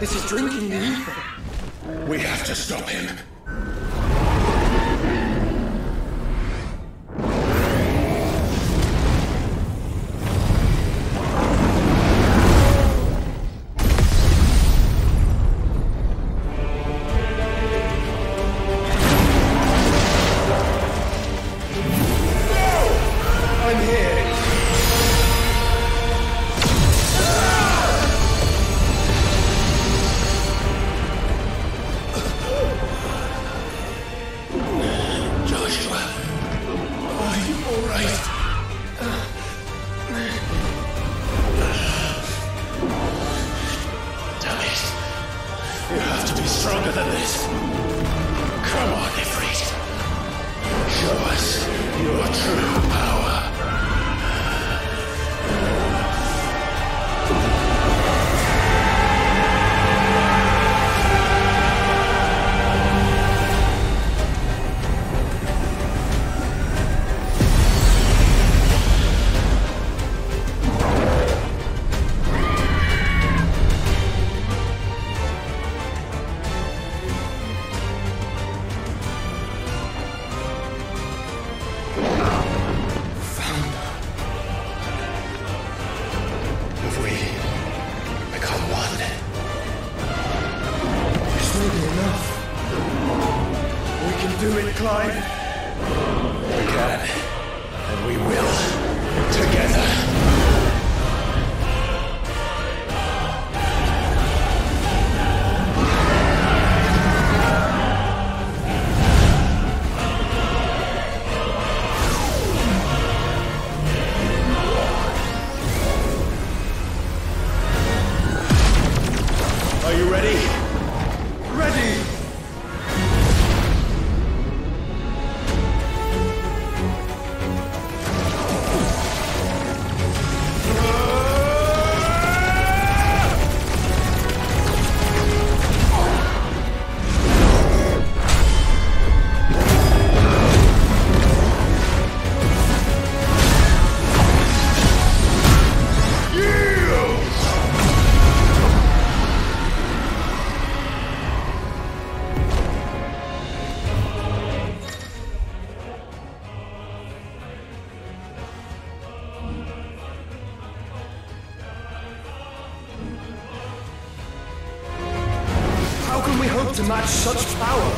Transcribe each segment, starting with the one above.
This is drinking the ether. We have to stop him. To match such power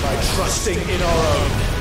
by trusting in our own.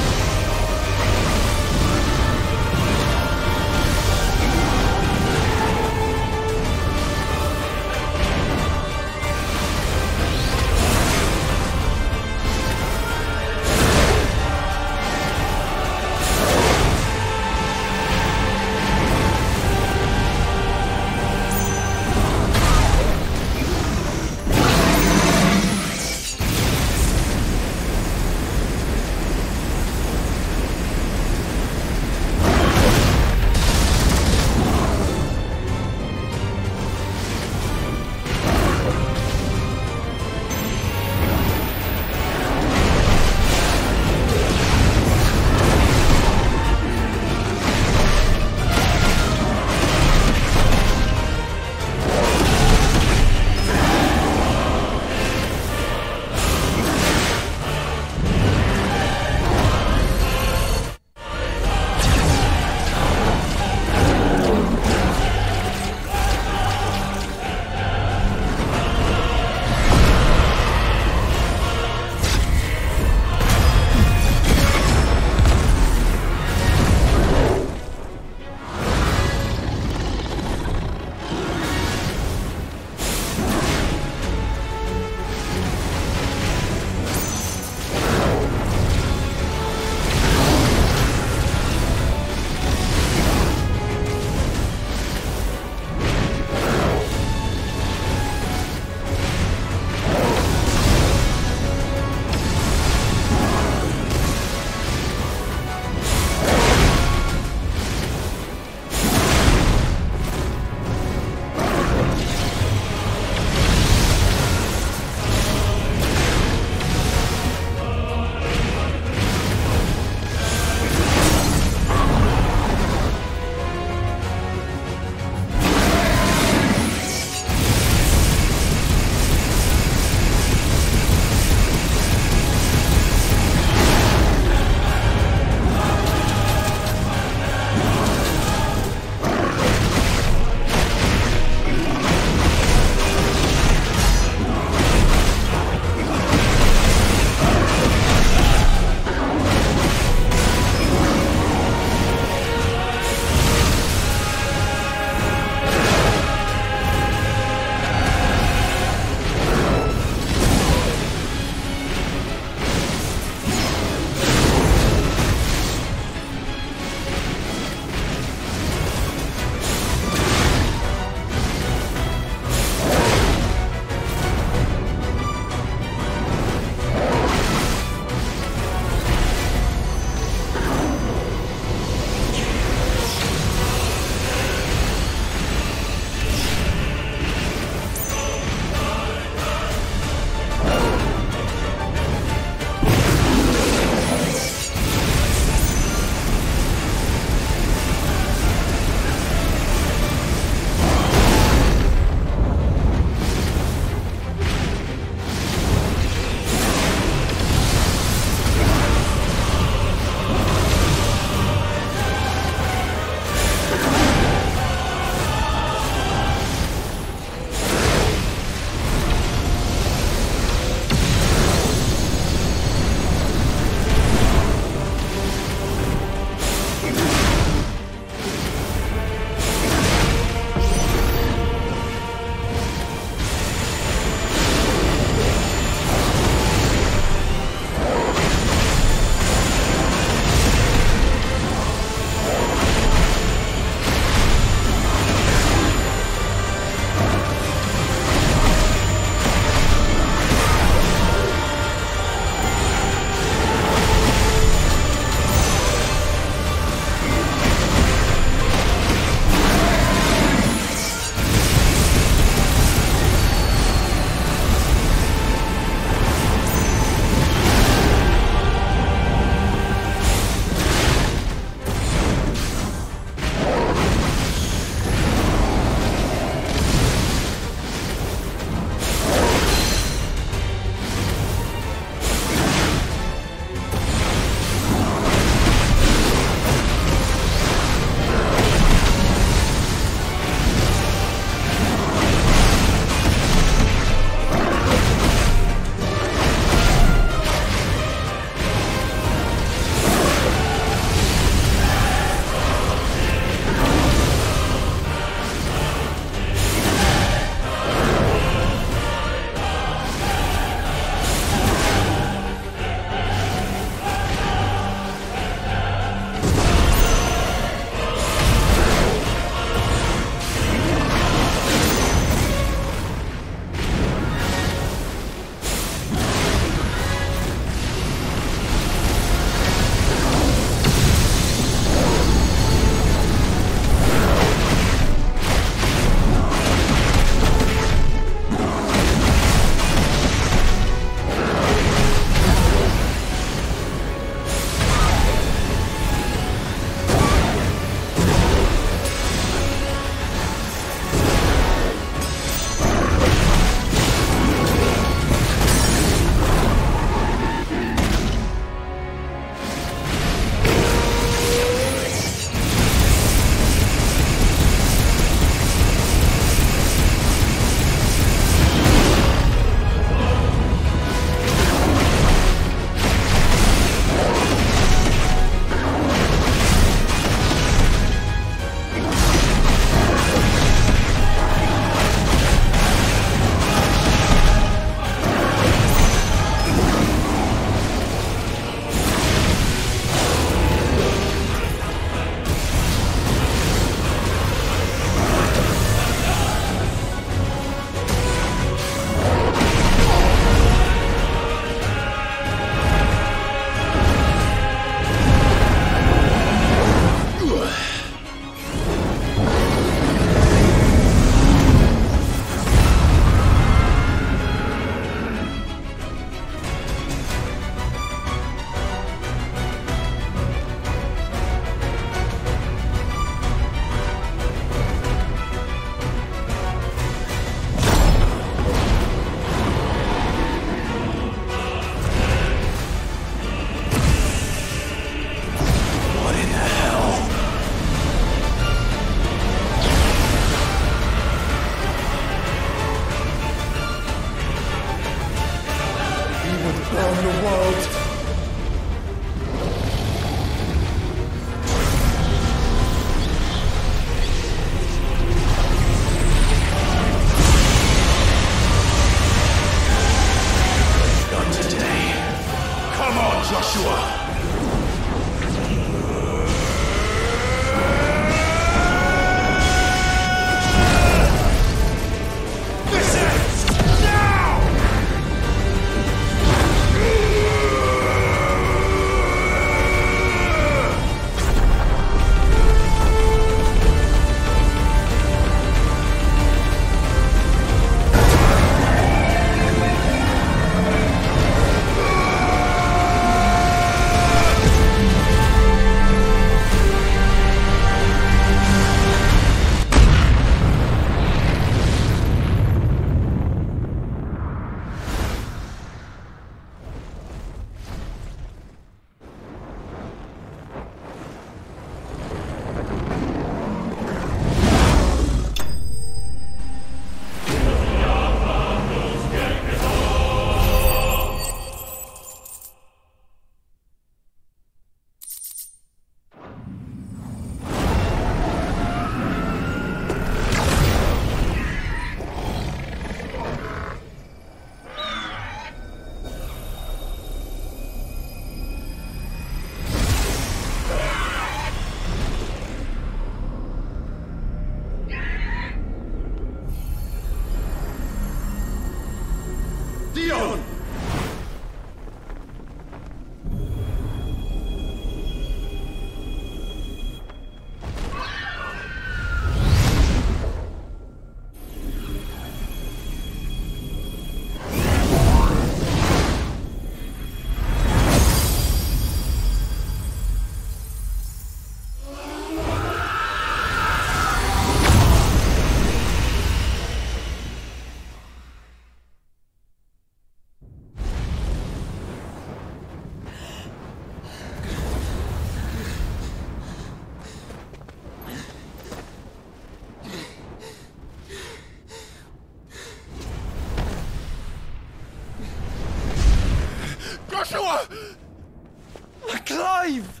Clive!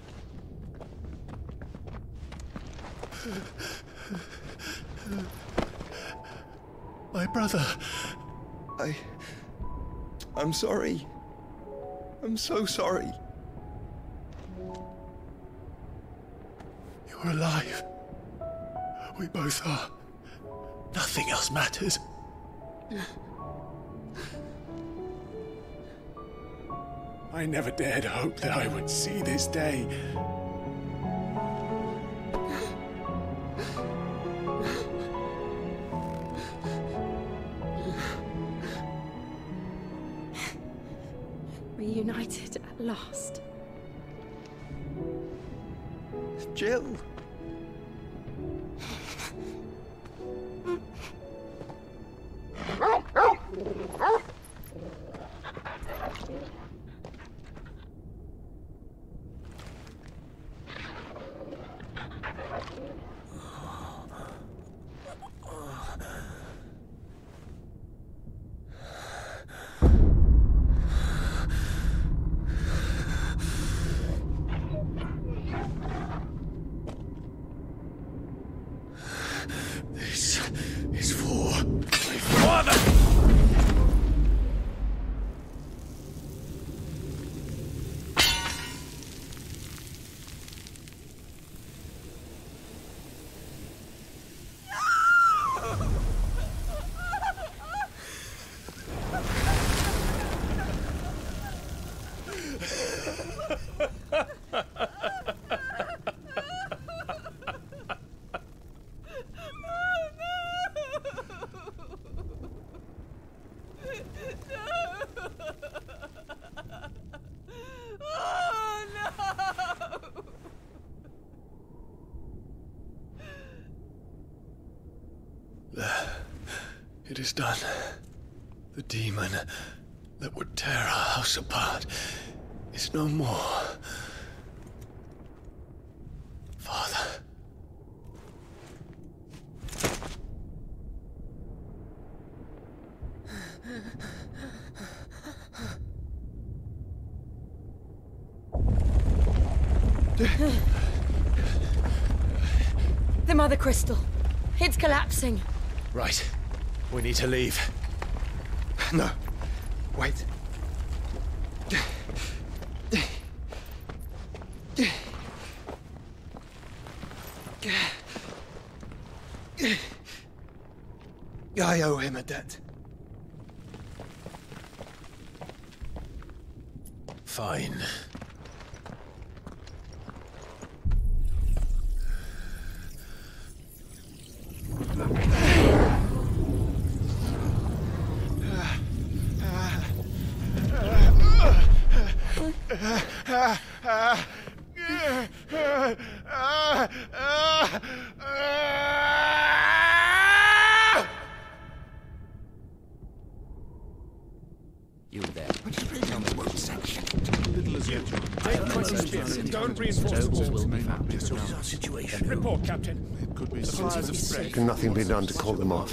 My brother. I'm sorry. I'm so sorry. You're alive. We both are. Nothing else matters. I never dared hope that I would see this day. Reunited at last. Jill. This is for my father! It is done. The demon that would tear our house apart is no more. Father. The Mother Crystal. It's collapsing. Right. We need to leave. No. Wait. I owe him a debt. Fine. You there. Don't reinforce the Will walls. be found. Report, Captain. Can nothing be done to call them off?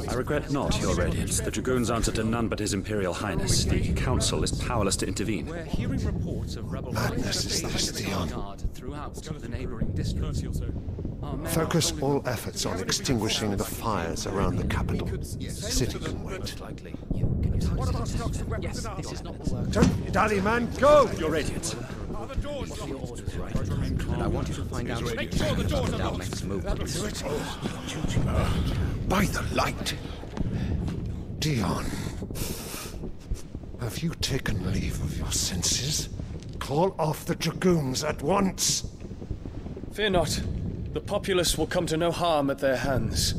I regret not, Your Radiance. The Dragoons answer to none but His Imperial Highness. The Council is powerless to intervene. We're hearing reports of rebel Madness is this, Theon. throughout the neighboring districts. Our men Focus are- all efforts on extinguishing the fires around the capital. The city can wait. Yes, this is not the work. Don't dally, man, go! Your Radiance. And I want you to find out Make sure the doors are our locked. next move. By the light! Dion, have you taken leave of your senses? Call off the Dragoons at once! Fear not. The populace will come to no harm at their hands.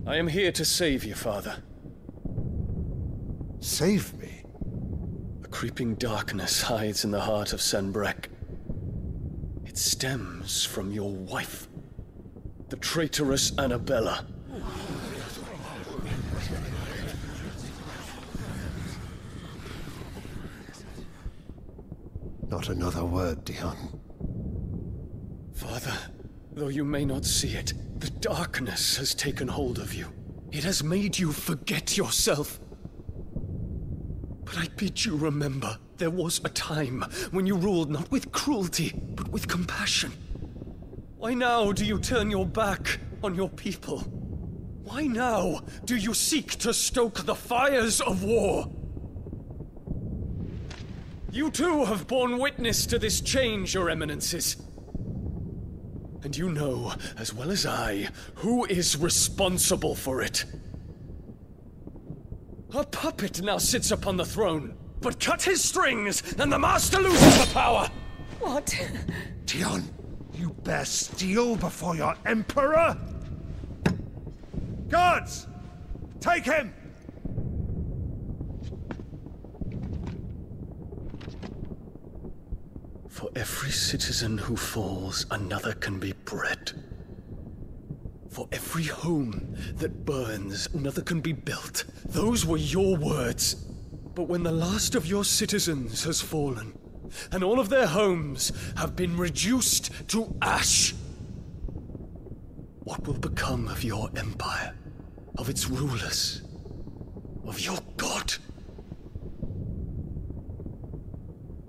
I am here to save you, Father. Save me? A creeping darkness hides in the heart of Senbrek. It stems from your wife, the traitorous Annabella. Not another word, Dion. Father, Though you may not see it, the darkness has taken hold of you. It has made you forget yourself. But I bid you remember, there was a time when you ruled not with cruelty, but with compassion. Why now do you turn your back on your people? Why now do you seek to stoke the fires of war? You too have borne witness to this change, Your Eminences. And you know, as well as I, who is responsible for it. A puppet now sits upon the throne, but cut his strings, and the master loses the power! What? Dion, you bear steel before your emperor? Guards! Take him! For every citizen who falls, another can be bred. For every home that burns, another can be built. Those were your words. But when the last of your citizens has fallen, and all of their homes have been reduced to ash, what will become of your empire, of its rulers, of your god?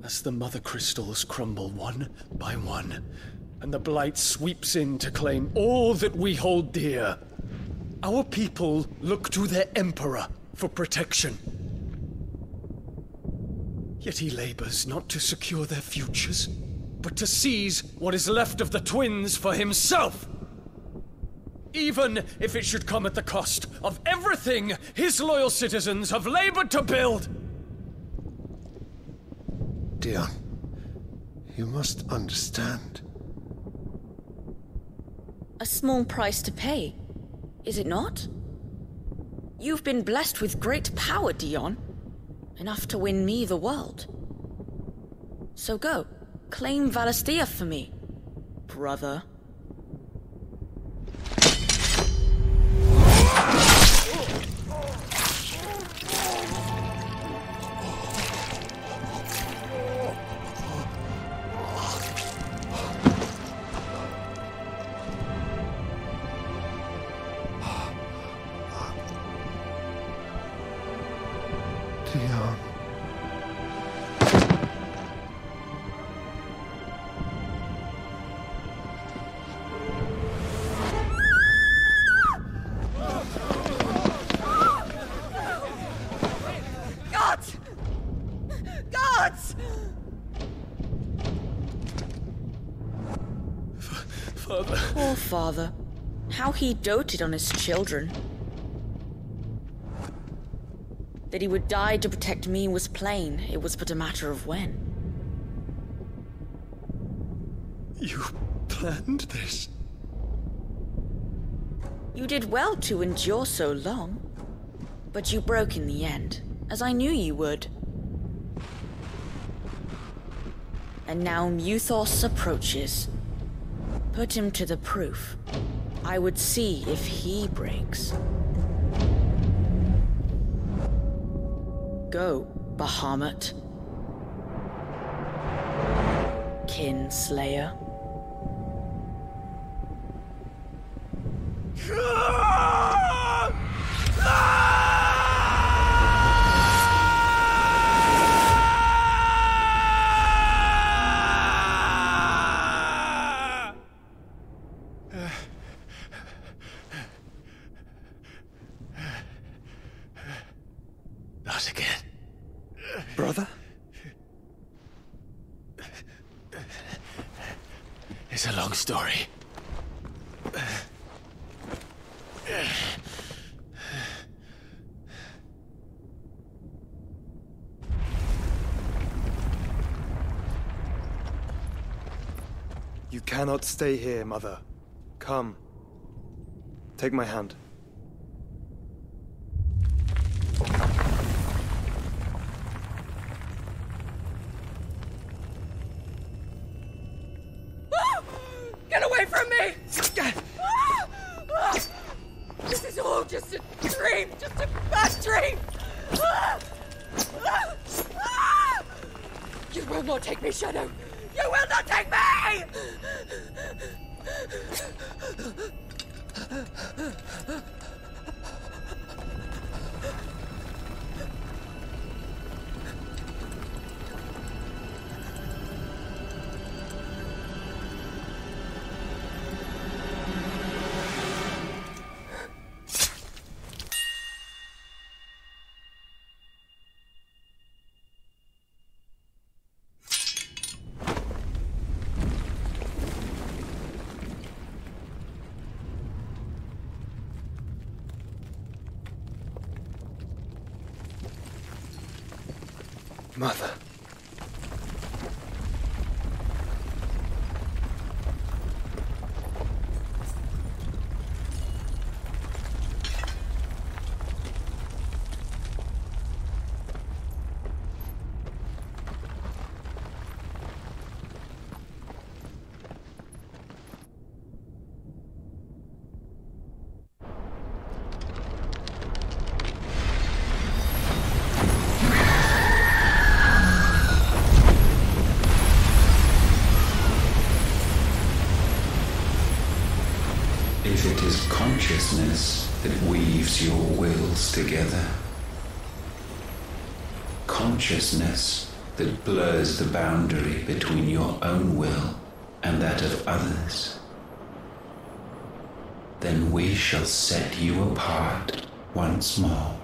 As the mother crystals crumble one by one, and the blight sweeps in to claim all that we hold dear, our people look to their emperor for protection. Yet he labors not to secure their futures, but to seize what is left of the twins for himself. Even if it should come at the cost of everything his loyal citizens have labored to build. Dion, you must understand. A small price to pay, is it not? You've been blessed with great power, Dion. Enough to win me the world. So go, claim Valisthea for me, brother. Dion. Gods! Gods! Father. Poor father. How he doted on his children. That he would die to protect me was plain. It was but a matter of when. You planned this? You did well to endure so long. But you broke in the end, as I knew you would. And now Muthos approaches. Put him to the proof. I would see if he breaks. Go, Bahamut. Kinslayer. Not again. Brother? It's a long story. You cannot stay here, Mother. Come. Take my hand. Get away from me! This is all just a dream, just a bad dream! You will not take me, Shadow! You will not take me! Mother. If it is consciousness that weaves your wills together, consciousness that blurs the boundary between your own will and that of others, then we shall set you apart once more.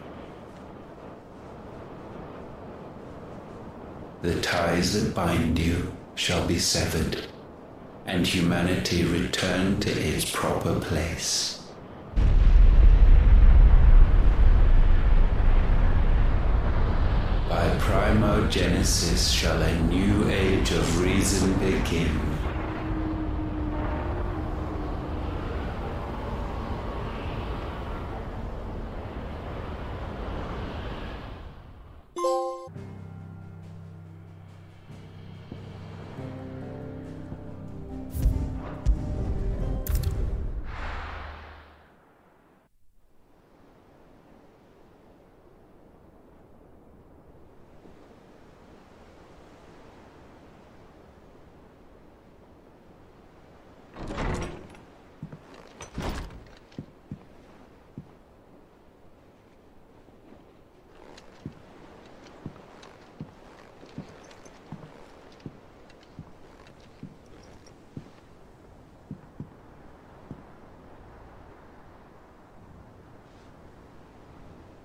The ties that bind you shall be severed, and humanity return to its proper place. By primogenesis shall a new age of reason begin.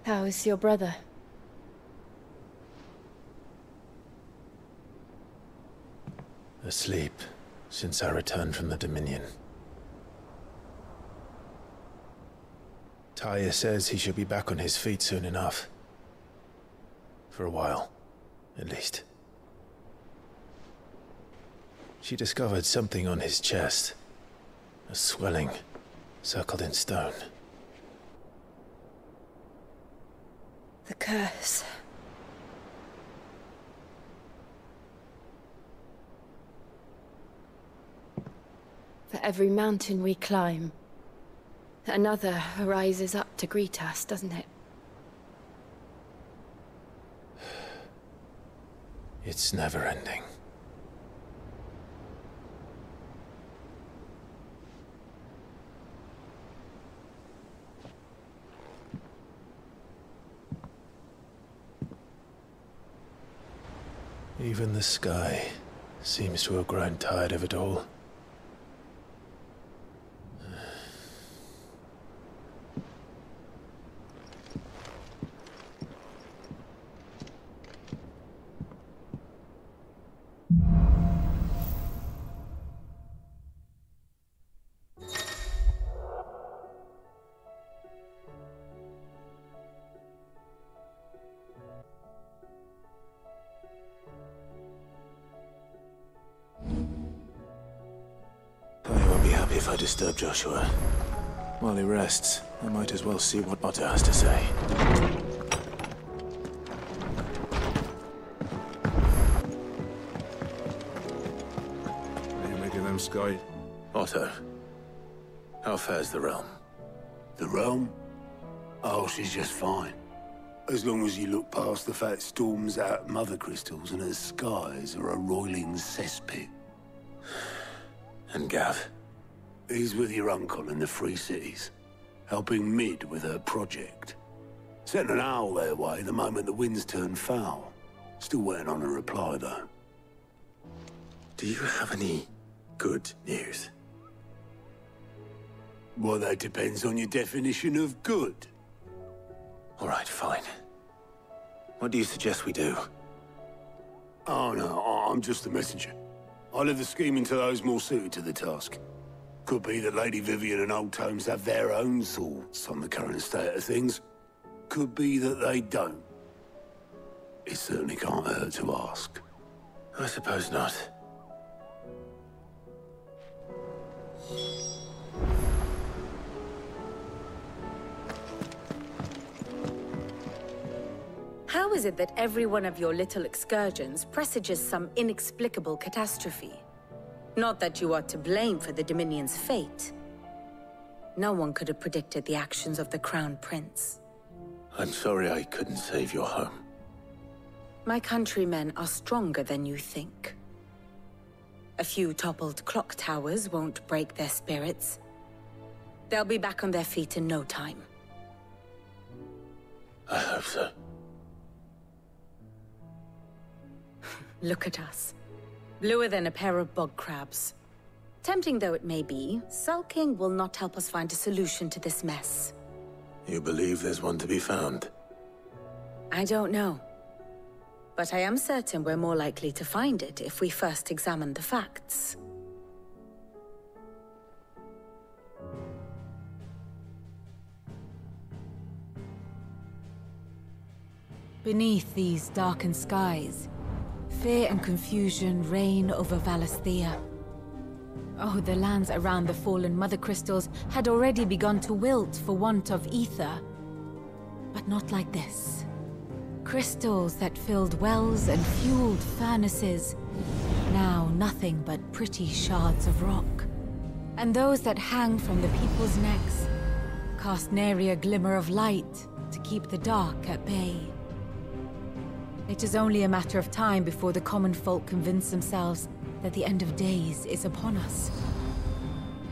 How is your brother? Asleep since I returned from the Dominion. Taya says he should be back on his feet soon enough. For a while, at least. She discovered something on his chest. A swelling, circled in stone. The curse. For every mountain we climb, another rises up to greet us, doesn't it? It's never ending. Even the sky seems to have grown tired of it all. If I disturb Joshua, while he rests, I might as well see what Otter has to say. What do you make of them, Sky? Otto, how fares the realm? The realm? Oh, she's just fine. As long as you look past the fat storms out mother crystals and her skies are a roiling cesspit. And Gav? He's with your uncle in the Free Cities, helping Mid with her project. Sent an owl their way the moment the winds turned foul. Still waiting on a reply, though. Do you have any good news? Well, that depends on your definition of good. All right, fine. What do you suggest we do? Oh, no, I'm just the messenger. I'll leave the scheming to those more suited to the task. Could be that Lady Vivian and Old Tomes have their own thoughts on the current state of things. Could be that they don't. It certainly can't hurt to ask. I suppose not. How is it that every one of your little excursions presages some inexplicable catastrophe? Not that you are to blame for the Dominion's fate. No one could have predicted the actions of the Crown Prince. I'm sorry I couldn't save your home. My countrymen are stronger than you think. A few toppled clock towers won't break their spirits. They'll be back on their feet in no time. I hope so. Look at us. Bluer than a pair of bog crabs. Tempting though it may be, sulking will not help us find a solution to this mess. You believe there's one to be found? I don't know. But I am certain we're more likely to find it if we first examine the facts. Beneath these darkened skies, fear and confusion reign over Valisthea. Oh, the lands around the fallen Mother Crystals had already begun to wilt for want of ether. But not like this. Crystals that filled wells and fueled furnaces. Now nothing but pretty shards of rock. And those that hang from the people's necks cast nary a glimmer of light to keep the dark at bay. It is only a matter of time before the common folk convince themselves that the end of days is upon us.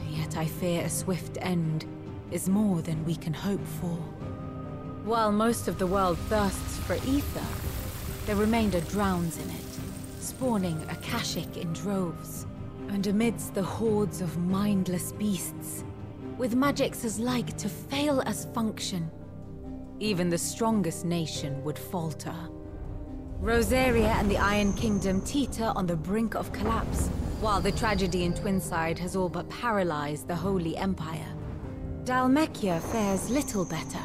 Yet I fear a swift end is more than we can hope for. While most of the world thirsts for ether, the remainder drowns in it, spawning Akashic in droves. And amidst the hordes of mindless beasts, with magics as like to fail as function, even the strongest nation would falter. Rosaria and the Iron Kingdom teeter on the brink of collapse, while the tragedy in Twinside has all but paralyzed the Holy Empire. Dalmekia fares little better.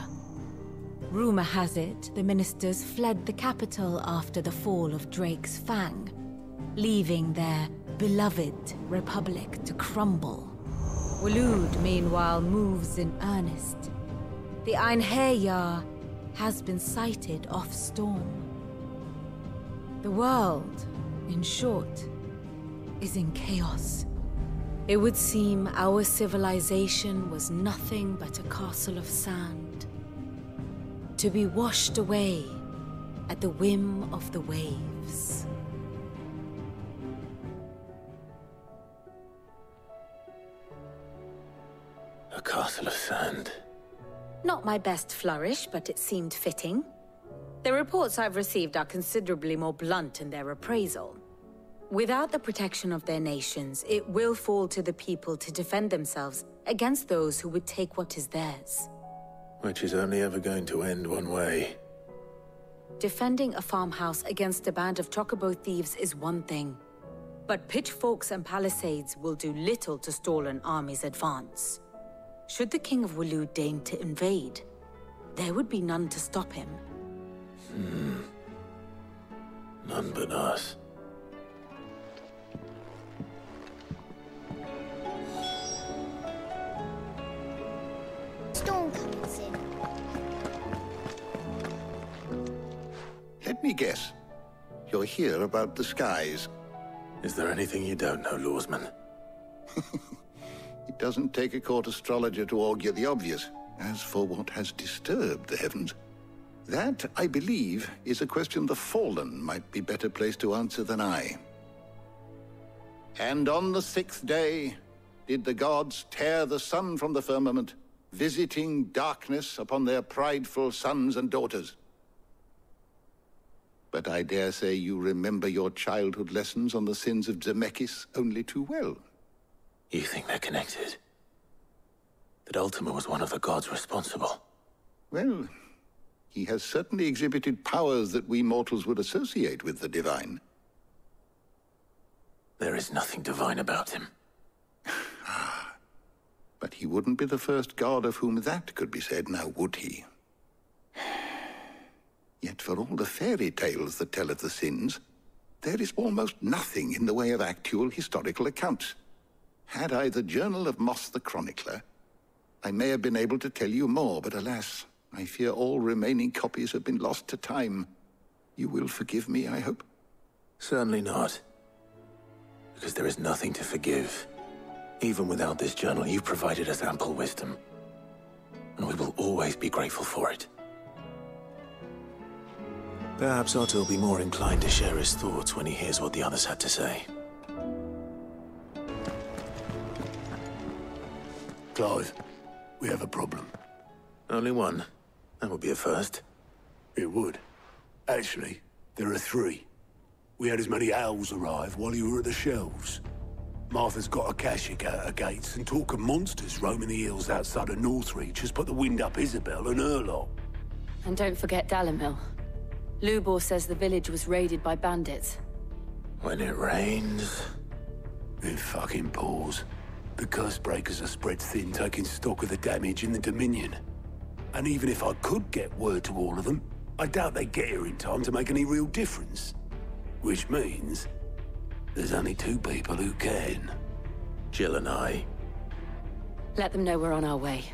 Rumor has it the ministers fled the capital after the fall of Drake's Fang, leaving their beloved republic to crumble. Waloed, meanwhile, moves in earnest. The Einherjar has been sighted off-storm. The world, in short, is in chaos. It would seem our civilization was nothing but a castle of sand, to be washed away at the whim of the waves. A castle of sand. Not my best flourish, but it seemed fitting. The reports I've received are considerably more blunt in their appraisal. Without the protection of their nations, it will fall to the people to defend themselves against those who would take what is theirs. Which is only ever going to end one way. Defending a farmhouse against a band of chocobo thieves is one thing, but pitchforks and palisades will do little to stall an army's advance. Should the King of Waloed deign to invade, there would be none to stop him. None but us. Storm coming soon. Let me guess. You're here about the skies. Is there anything you don't know, Lawsman? It doesn't take a court astrologer to augur the obvious. As for what has disturbed the heavens, that, I believe, is a question the Fallen might be better placed to answer than I. And on the 6th day, did the gods tear the sun from the firmament, visiting darkness upon their prideful sons and daughters. But I dare say you remember your childhood lessons on the sins of Zemeckis only too well. You think they're connected? That Ultima was one of the gods responsible? Well, he has certainly exhibited powers that we mortals would associate with the divine. There is nothing divine about him. But he wouldn't be the first god of whom that could be said, now would he? Yet for all the fairy tales that tell of the sins, there is almost nothing in the way of actual historical accounts. Had I the Journal of Moss the Chronicler, I may have been able to tell you more, but alas, I fear all remaining copies have been lost to time. You will forgive me, I hope? Certainly not. Because there is nothing to forgive. Even without this journal, you provided us ample wisdom. And we will always be grateful for it. Perhaps Otto will be more inclined to share his thoughts when he hears what the others had to say. Clive, we have a problem. Only one. That would be a first. It would. Actually, there are three. We had as many owls arrive while you were at the shelves. Martha's got a Kashik out her gates, and talk of monsters roaming the hills outside of Northreach has put the wind up Isabel and her lot. And don't forget Dalimil. Lubor says the village was raided by bandits. When it rains... It fucking pours. The curse breakers are spread thin, taking stock of the damage in the Dominion. And even if I could get word to all of them, I doubt they'd get here in time to make any real difference. Which means... there's only two people who can. Jill and I. Let them know we're on our way.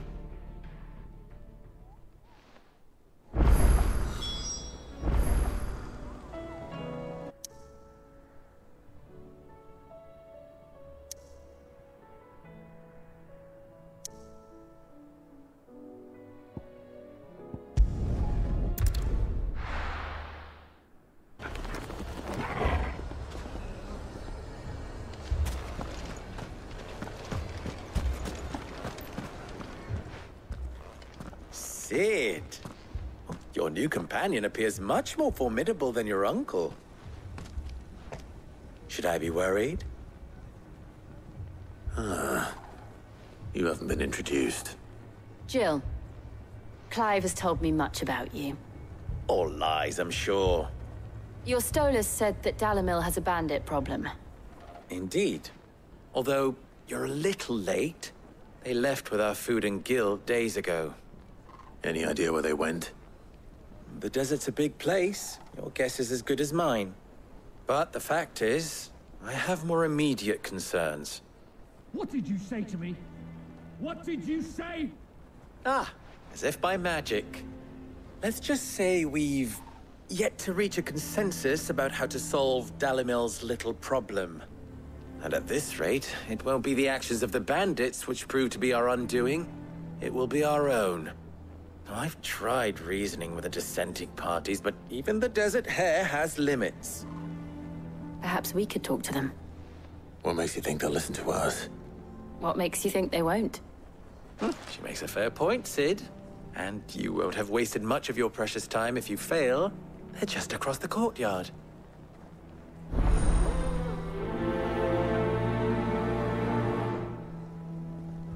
Sid, your new companion appears much more formidable than your uncle. Should I be worried? You haven't been introduced. Jill, Clive has told me much about you. All lies, I'm sure. Your Stolas said that Dalimil has a bandit problem. Indeed. Although, you're a little late. They left with our food and guild days ago. Any idea where they went? The desert's a big place. Your guess is as good as mine. But the fact is, I have more immediate concerns. What did you say to me? What did you say? Ah, as if by magic. Let's just say we've yet to reach a consensus about how to solve Dalimil's little problem. And at this rate, it won't be the actions of the bandits which prove to be our undoing. It will be our own. I've tried reasoning with the dissenting parties, but even the Desert Hare has limits. Perhaps we could talk to them. What makes you think they'll listen to us? What makes you think they won't? She makes a fair point, Sid. And you won't have wasted much of your precious time if you fail. They're just across the courtyard.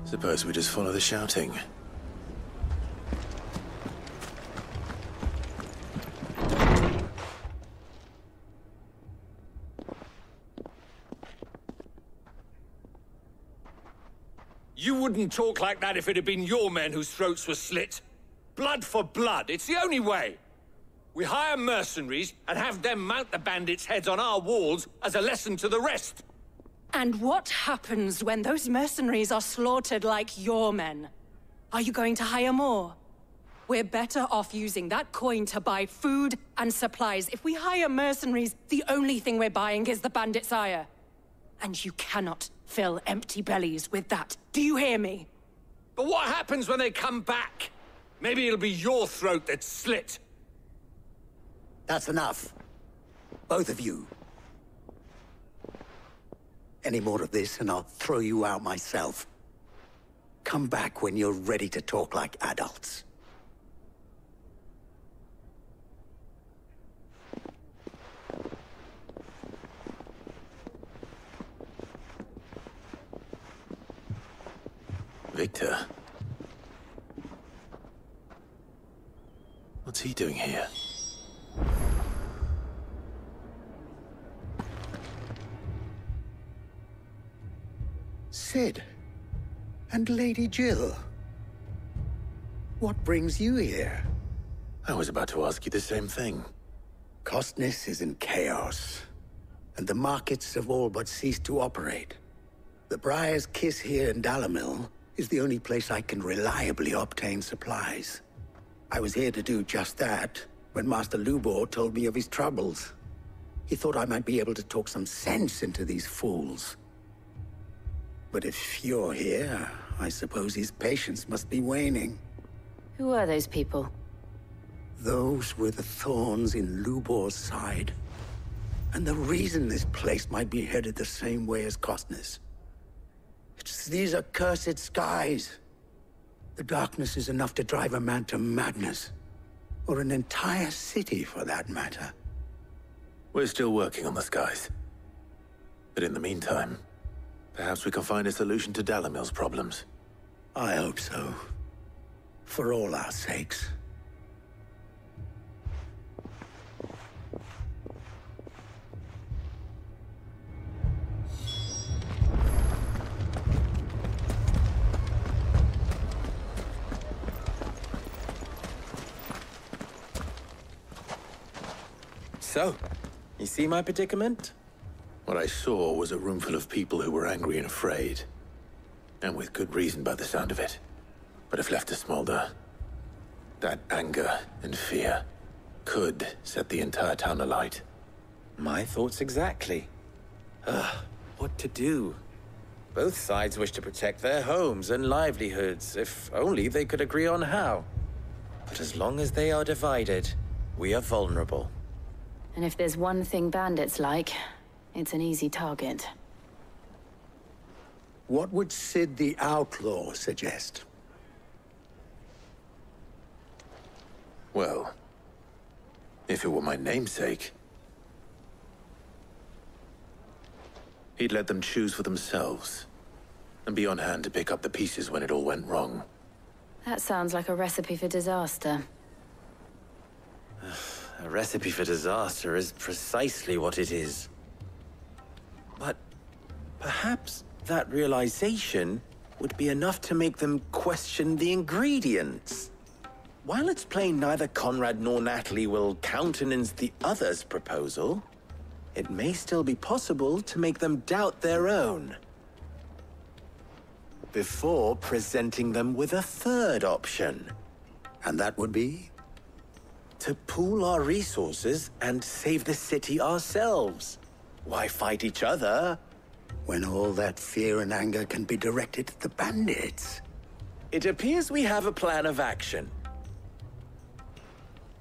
Suppose we just follow the shouting. You wouldn't talk like that if it had been your men whose throats were slit. Blood for blood, it's the only way. We hire mercenaries and have them mount the bandits' heads on our walls as a lesson to the rest. And what happens when those mercenaries are slaughtered like your men? Are you going to hire more? We're better off using that coin to buy food and supplies. If we hire mercenaries, the only thing we're buying is the bandit's ire. And you cannot fill empty bellies with that. Do you hear me? But what happens when they come back? Maybe it'll be your throat that's slit. That's enough. Both of you. Any more of this and I'll throw you out myself. Come back when you're ready to talk like adults. Victor. What's he doing here? Sid. And Lady Jill. What brings you here? I was about to ask you the same thing. Costness is in chaos, and the markets have all but ceased to operate. The Briar's Kiss here in Dalimil is the only place I can reliably obtain supplies. I was here to do just that when Master Lubor told me of his troubles. He thought I might be able to talk some sense into these fools. But if you're here, I suppose his patience must be waning. Who are those people? Those were the thorns in Lubor's side. And the reason this place might be headed the same way as Costness. It's these accursed skies. The darkness is enough to drive a man to madness. Or an entire city, for that matter. We're still working on the skies. But in the meantime, perhaps we can find a solution to Dalimil's problems. I hope so. For all our sakes. So, you see my predicament? What I saw was a room full of people who were angry and afraid. And with good reason by the sound of it. But if left to smolder, that anger and fear could set the entire town alight. My thoughts exactly. What to do? Both sides wish to protect their homes and livelihoods, if only they could agree on how. But as long as they are divided, we are vulnerable. And if there's one thing bandits like, it's an easy target. What would Sid the Outlaw suggest? Well, if it were my namesake, he'd let them choose for themselves, and be on hand to pick up the pieces when it all went wrong. That sounds like a recipe for disaster. A recipe for disaster is precisely what it is. But perhaps that realization would be enough to make them question the ingredients. While it's plain neither Conrad nor Natalie will countenance the other's proposal, it may still be possible to make them doubt their own. Before presenting them with a third option. And that would be? To pool our resources and save the city ourselves. Why fight each other? When all that fear and anger can be directed at the bandits. It appears we have a plan of action.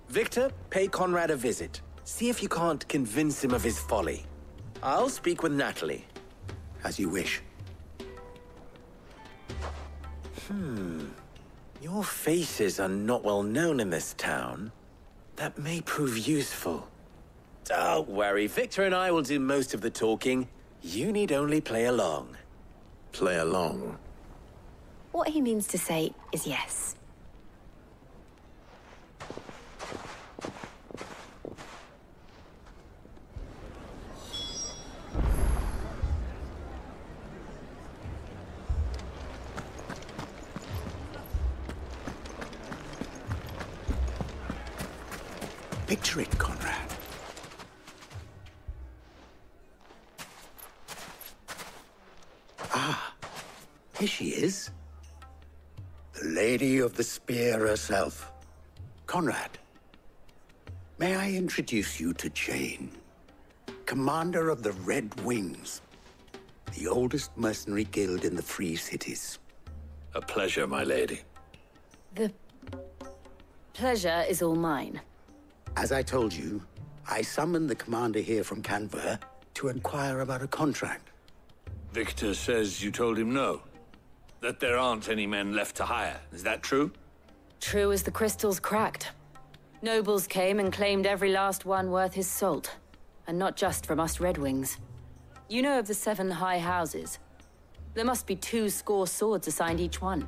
Victor, pay Conrad a visit. See if you can't convince him of his folly. I'll speak with Natalie. As you wish. Your faces are not well known in this town. That may prove useful. Don't worry, Victor and I will do most of the talking. You need only play along. Play along? What he means to say is yes. Picture it, Conrad. Ah, here she is. The Lady of the Spear herself. Conrad, may I introduce you to Jane, commander of the Red Wings, the oldest mercenary guild in the Free Cities. A pleasure, my lady. The pleasure is all mine. As I told you, I summoned the commander here from Canver to inquire about a contract. Victor says you told him no. That there aren't any men left to hire. Is that true? True as the crystals cracked. Nobles came and claimed every last one worth his salt. And not just from us Red Wings. You know of the 7 high houses. There must be 2 swords assigned each one.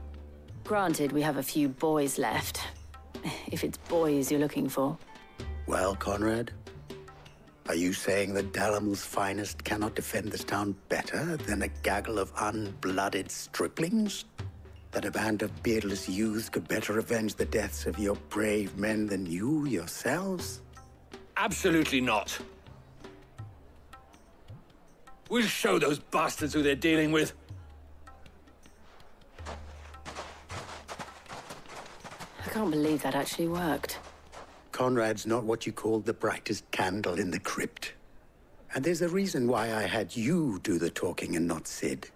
Granted, we have a few boys left. If it's boys you're looking for. Well, Conrad? Are you saying that Dalamil's finest cannot defend this town better than a gaggle of unblooded striplings? That a band of beardless youths could better avenge the deaths of your brave men than you yourselves? Absolutely not. We'll show those bastards who they're dealing with. I can't believe that actually worked. Conrad's not what you call the brightest candle in the crypt. And there's a reason why I had you do the talking and not Sid.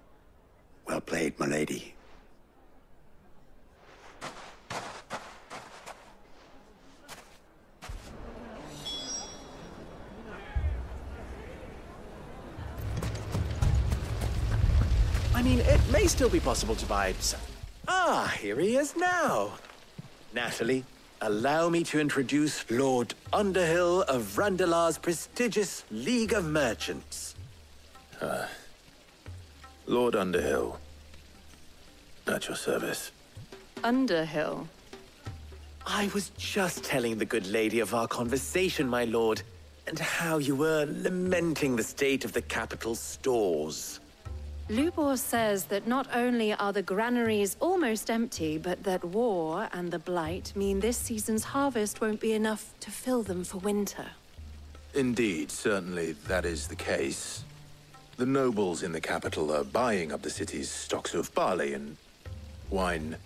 Well played, my lady. I mean, it may still be possible to buy some. Ah, here he is now. Natalie, allow me to introduce Lord Underhill of Randalar's prestigious League of Merchants. Lord Underhill. At your service. Underhill? I was just telling the good lady of our conversation, my lord, and how you were lamenting the state of the capital's stores. Lubor says that not only are the granaries almost empty, but that war and the Blight mean this season's harvest won't be enough to fill them for winter. Indeed, certainly that is the case. The nobles in the capital are buying up the city's stocks of barley and wine,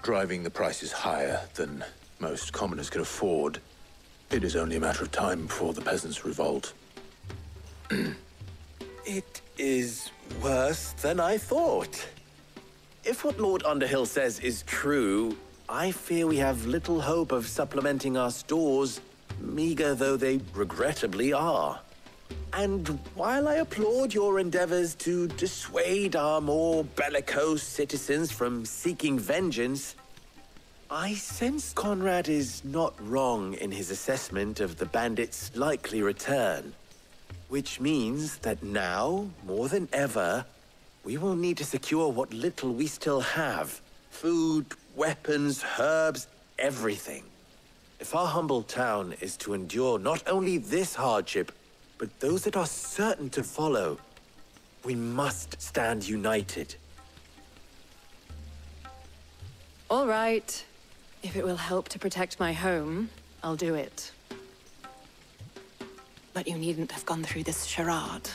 driving the prices higher than most commoners can afford. It is only a matter of time before the peasants revolt. It is worse than I thought. If what Lord Underhill says is true, I fear we have little hope of supplementing our stores, meager though they regrettably are. And while I applaud your endeavors to dissuade our more bellicose citizens from seeking vengeance, I sense Conrad is not wrong in his assessment of the bandits' likely return. Which means that now, more than ever, we will need to secure what little we still have. Food, weapons, herbs, everything. If our humble town is to endure not only this hardship, but those that are certain to follow, we must stand united. All right. If it will help to protect my home, I'll do it. But you needn't have gone through this charade.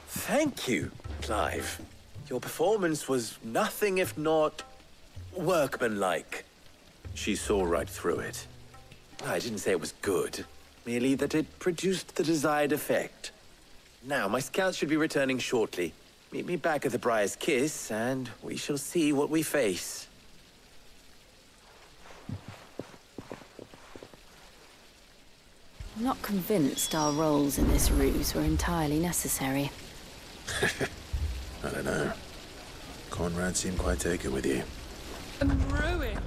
Thank you, Clive. Your performance was nothing if not workmanlike. She saw right through it. I didn't say it was good, merely that it produced the desired effect. Now, my scouts should be returning shortly. Meet me back at the Briar's Kiss, and we shall see what we face. I'm not convinced our roles in this ruse were entirely necessary. I don't know. Conrad seemed quite taken with you. I'm ruined.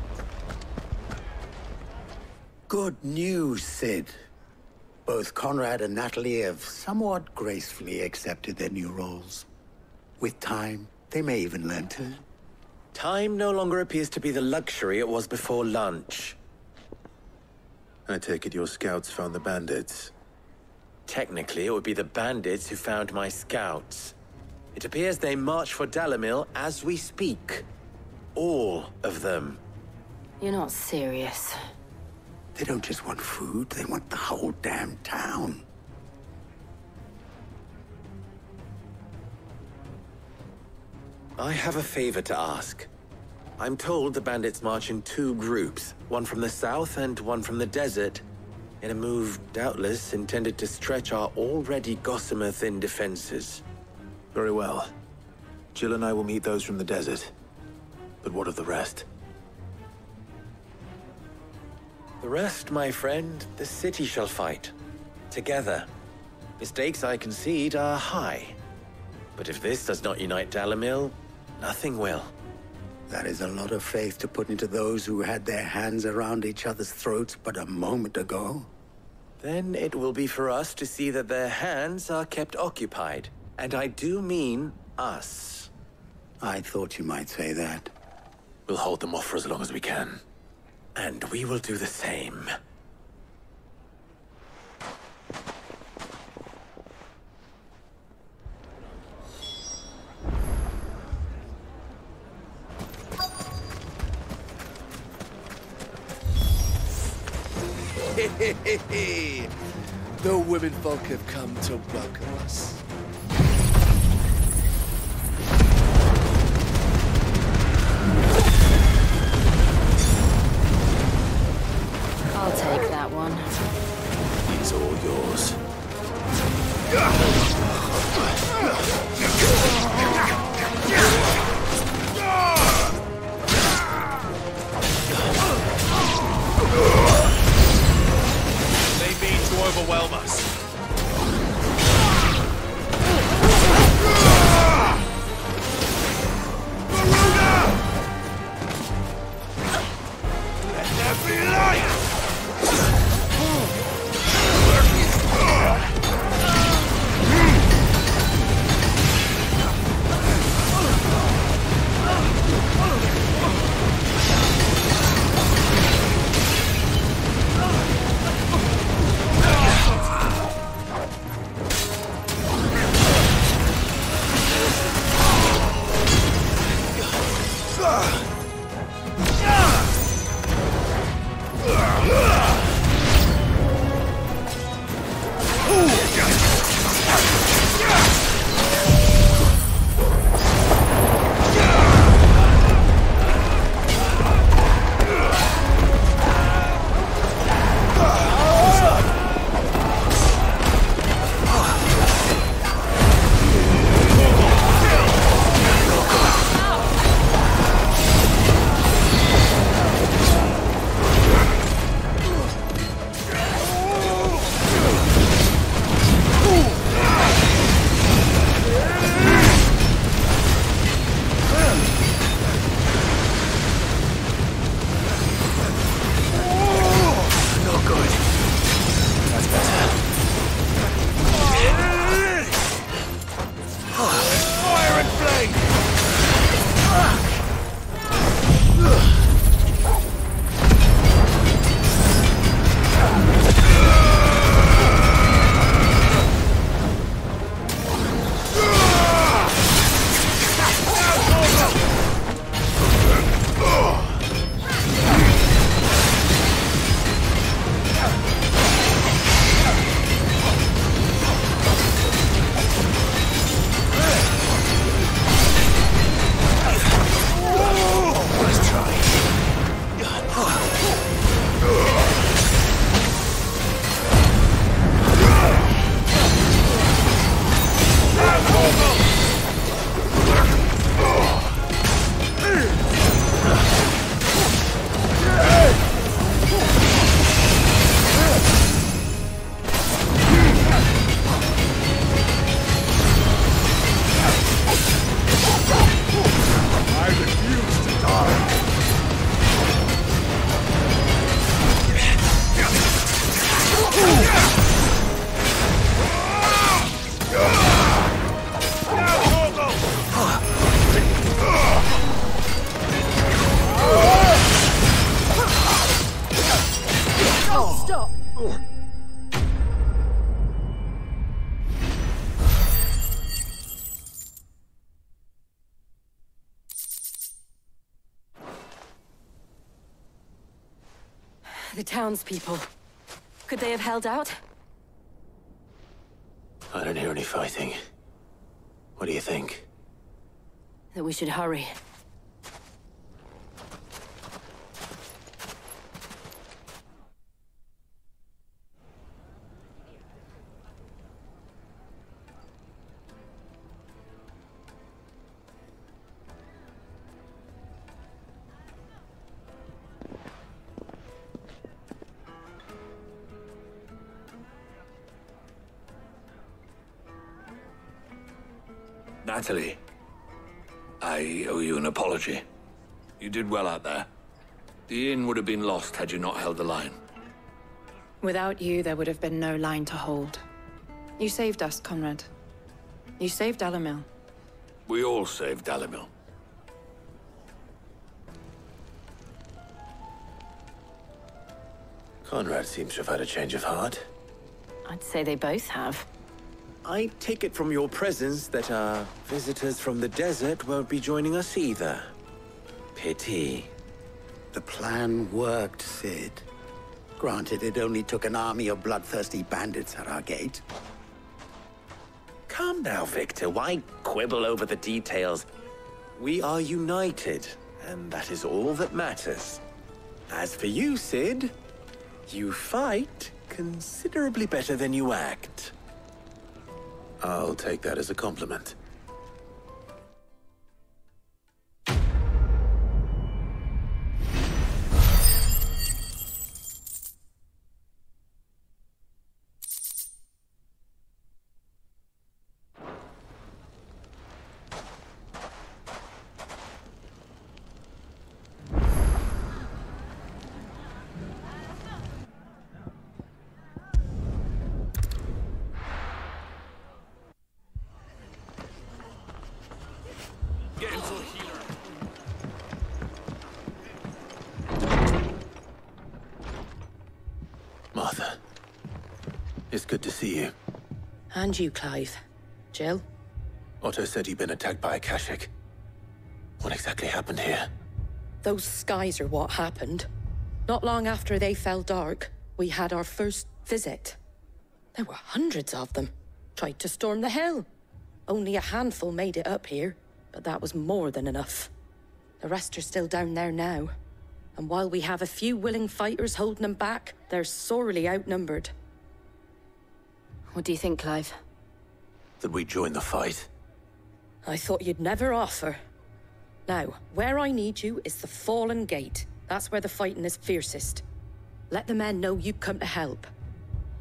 Good news, Sid. Both Conrad and Natalie have somewhat gracefully accepted their new roles. With time, they may even learn to. Time no longer appears to be the luxury it was before lunch. I take it your scouts found the bandits. Technically, it would be the bandits who found my scouts. It appears they march for Dalamil as we speak. All of them. You're not serious. They don't just want food, they want the whole damn town. I have a favor to ask. I'm told the bandits march in 2 groups, one from the south and one from the desert, in a move doubtless intended to stretch our already gossamer-thin defenses. Very well. Jill and I will meet those from the desert. But what of the rest? The rest, my friend, the city shall fight. Together. Mistakes, I concede, are high. But if this does not unite Dalimil, nothing will. That is a lot of faith to put into those who had their hands around each other's throats but a moment ago. Then it will be for us to see that their hands are kept occupied. And I do mean us. I thought you might say that. We'll hold them off for as long as we can. And we will do the same. The women folk have come to welcome us. I'll take that one. He's all yours. They mean to overwhelm us. Let there be light! The townspeople. Could they have held out? I don't hear any fighting. What do you think? That we should hurry. Natalie, I owe you an apology. You did well out there. The inn would have been lost had you not held the line. Without you, there would have been no line to hold. You saved us, Conrad. You saved Dalimil. We all saved Dalimil. Conrad seems to have had a change of heart. I'd say they both have. I take it from your presence that our visitors from the desert won't be joining us either. Pity. The plan worked, Sid. Granted, it only took an army of bloodthirsty bandits at our gate. Calm now, Victor. Why quibble over the details? We are united, and that is all that matters. As for you, Sid, you fight considerably better than you act. I'll take that as a compliment. Get into a healer. Martha, it's good to see you. And you, Clive. Jill? Otto said he'd been attacked by a Kashik. What exactly happened here? Those skies are what happened. Not long after they fell dark, we had our first visit. There were hundreds of them. Tried to storm the hill. Only a handful made it up here, but that was more than enough. The rest are still down there now. And while we have a few willing fighters holding them back, they're sorely outnumbered. What do you think, Clive? That we join the fight? I thought you'd never offer. Now, where I need you is the Fallen Gate. That's where the fighting is fiercest. Let the men know you come to help.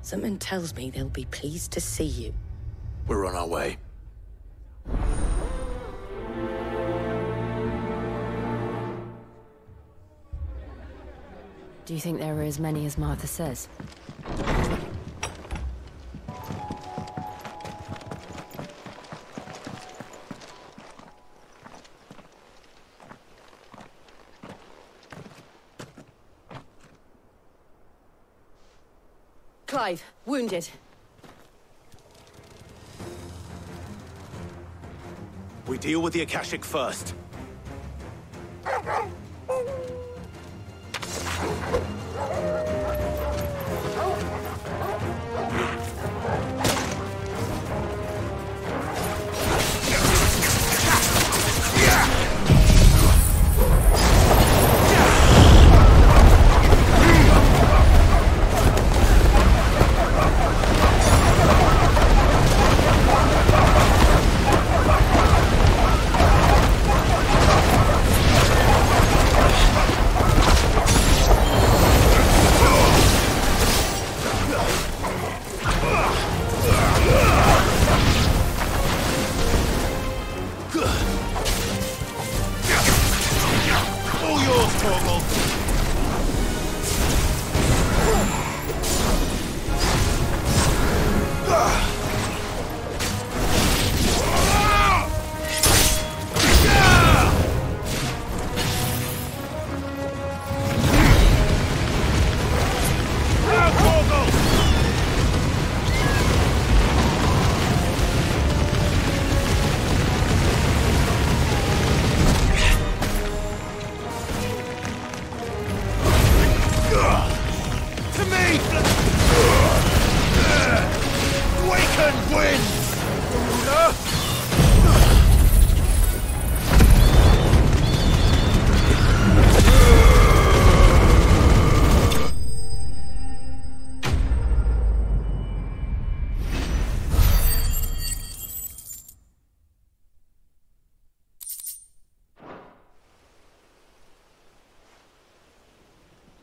Something tells me they'll be pleased to see you. We're on our way. Do you think there are as many as Martha says? Clive, wounded. We deal with the Akashic first.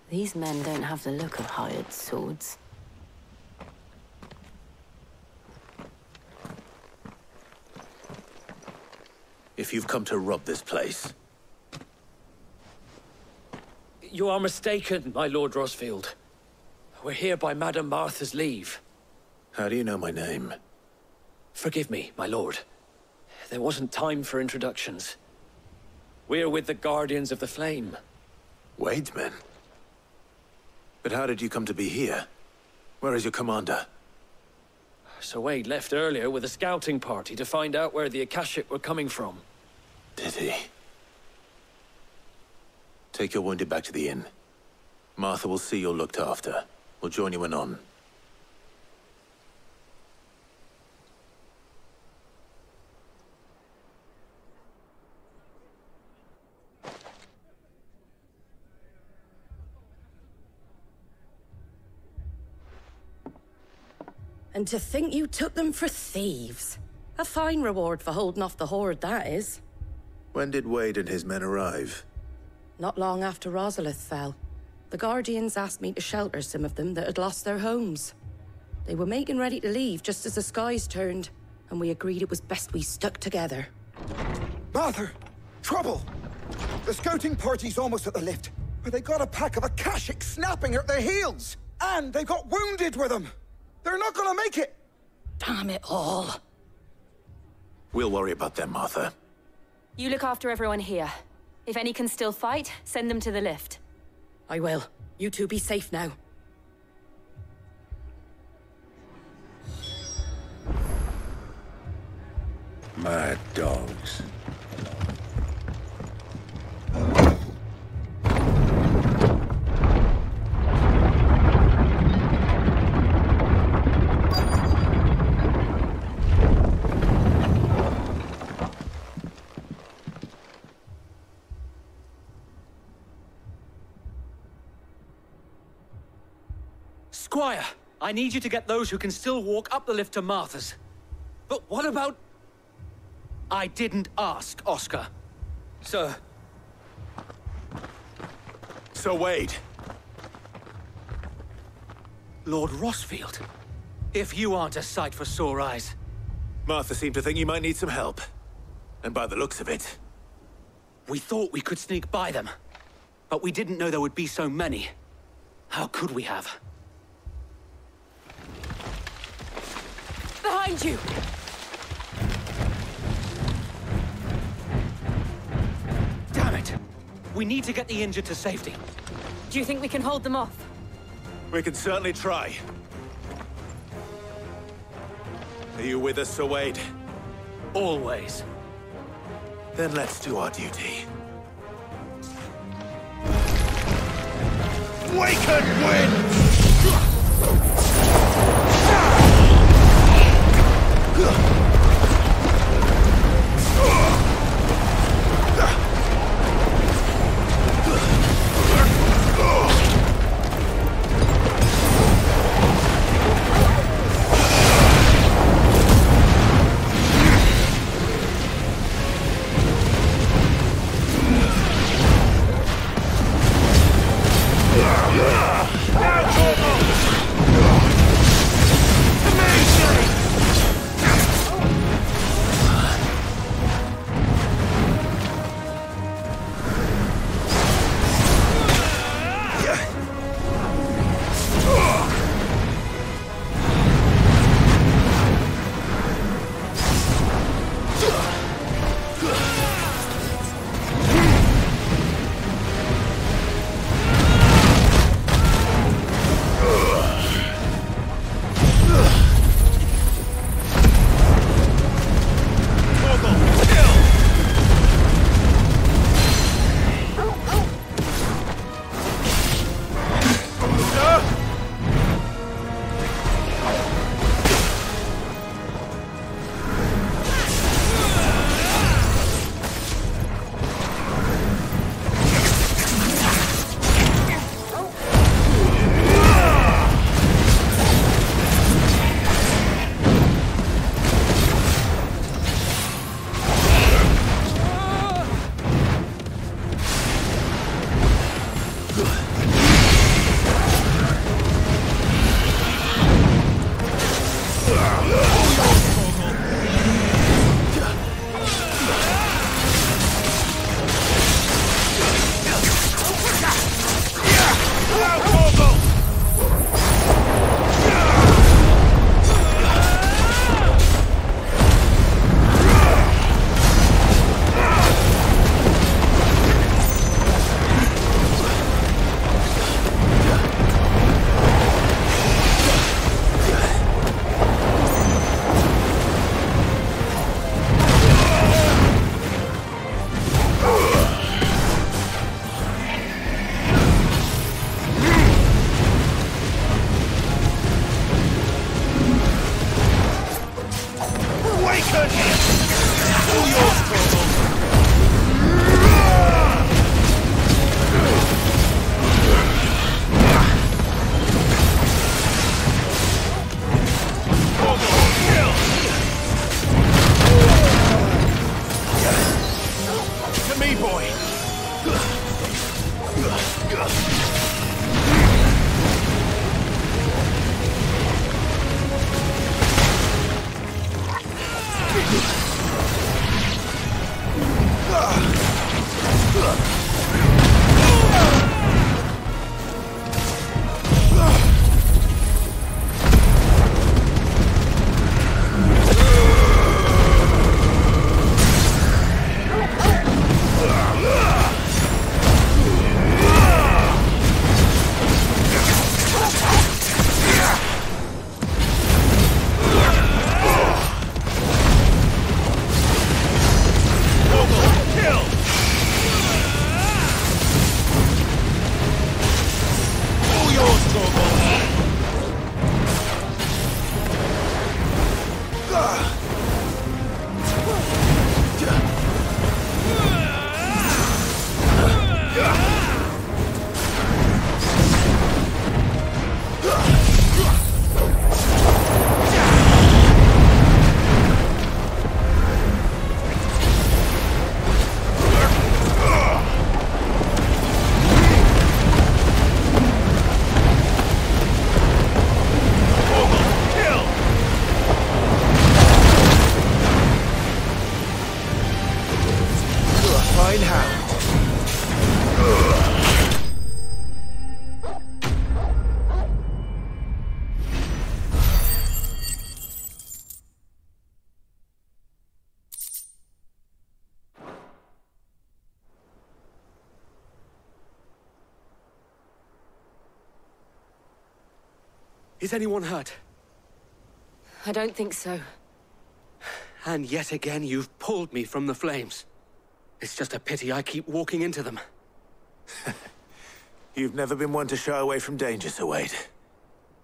These men don't have the look of hired swords. if you've come to rob this place. You are mistaken, my Lord Rosfield. We're here by Madame Martha's leave. How do you know my name? Forgive me, my lord. There wasn't time for introductions. We're with the Guardians of the Flame. Wade's men? But how did you come to be here? Where is your commander? Sir Wade left earlier with a scouting party to find out where the Akashic were coming from. Did he? Take your wounded back to the inn. Martha will see you're looked after. We'll join you anon. And to think you took them for thieves. A fine reward for holding off the horde, that is. When did Wade and his men arrive? Not long after Rosalith fell. The Guardians asked me to shelter some of them that had lost their homes. They were making ready to leave just as the skies turned, and we agreed it was best we stuck together. Martha! Trouble! The scouting party's almost at the lift, but they got a pack of Akashic snapping at their heels! And they got wounded with them! They're not gonna make it! Damn it all. We'll worry about them, Martha. You look after everyone here. If any can still fight, send them to the lift. I will. You two be safe now. Mad dogs. Squire, I need you to get those who can still walk up the lift to Martha's. But what about... I didn't ask, Oscar. Sir. Sir Wade. Lord Rosfield. If you aren't a sight for sore eyes. Martha seemed to think you might need some help. And by the looks of it... We thought we could sneak by them. But we didn't know there would be so many. How could we have? Behind you! Damn it! We need to get the injured to safety. Do you think we can hold them off? We can certainly try. Are you with us, Sir Wade? Always. Then let's do our duty. Wake and win! Is anyone hurt? I don't think so. And yet again, you've pulled me from the flames. It's just a pity I keep walking into them. You've never been one to shy away from danger, Sir Wade.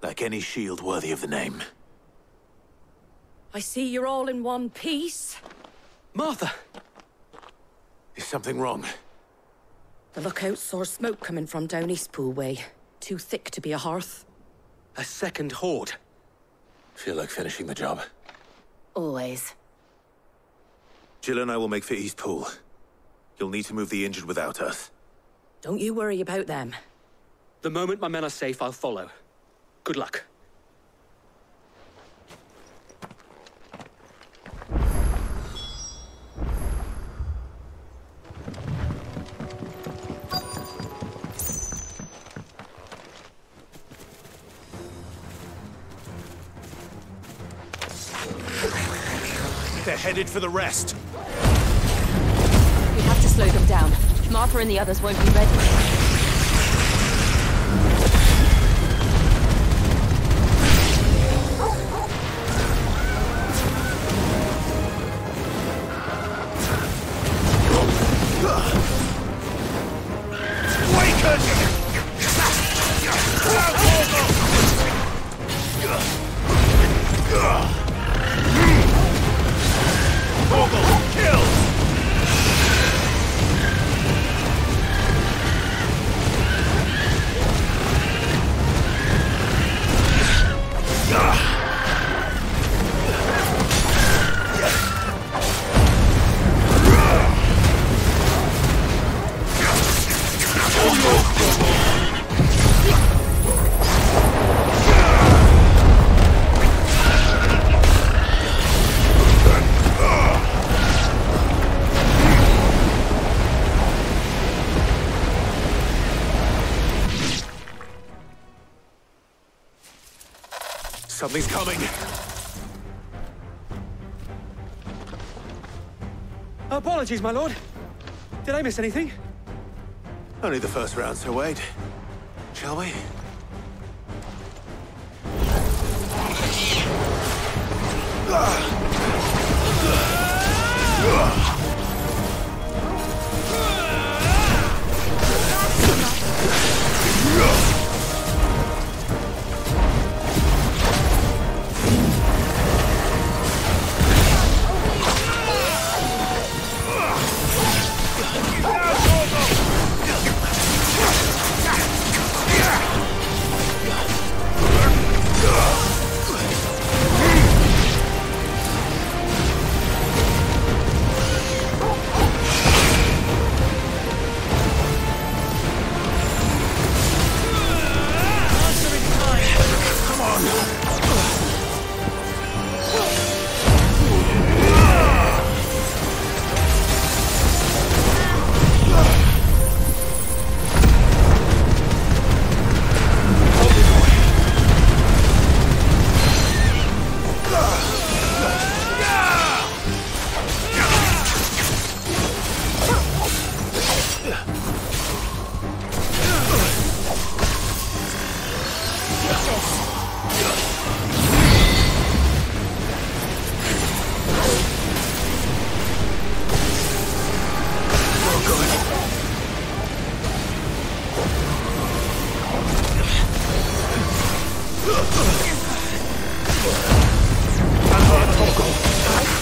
Like any shield worthy of the name. I see you're all in one piece. Martha! Is something wrong? The lookout saw smoke coming from down Eastpool way. Too thick to be a hearth. A second horde. Feel like finishing the job? Always. Jill and I will make for Eastpool. You'll need to move the injured without us. Don't you worry about them. The moment my men are safe, I'll follow. Good luck. They're headed for the rest. We have to slow them down. Martha and the others won't be ready. Something's coming. Apologies, my lord. Did I miss anything? Only the first round, Sir Wade. Shall we?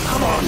Come on!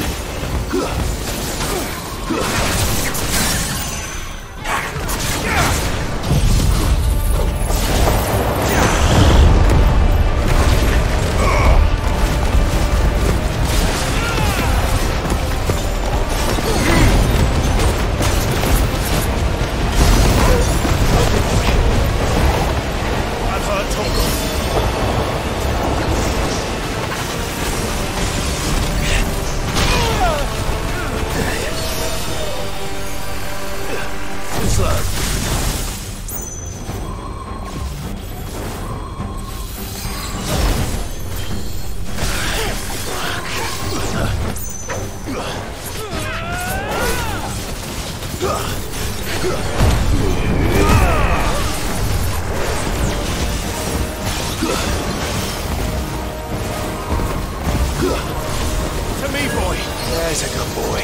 There's a good boy.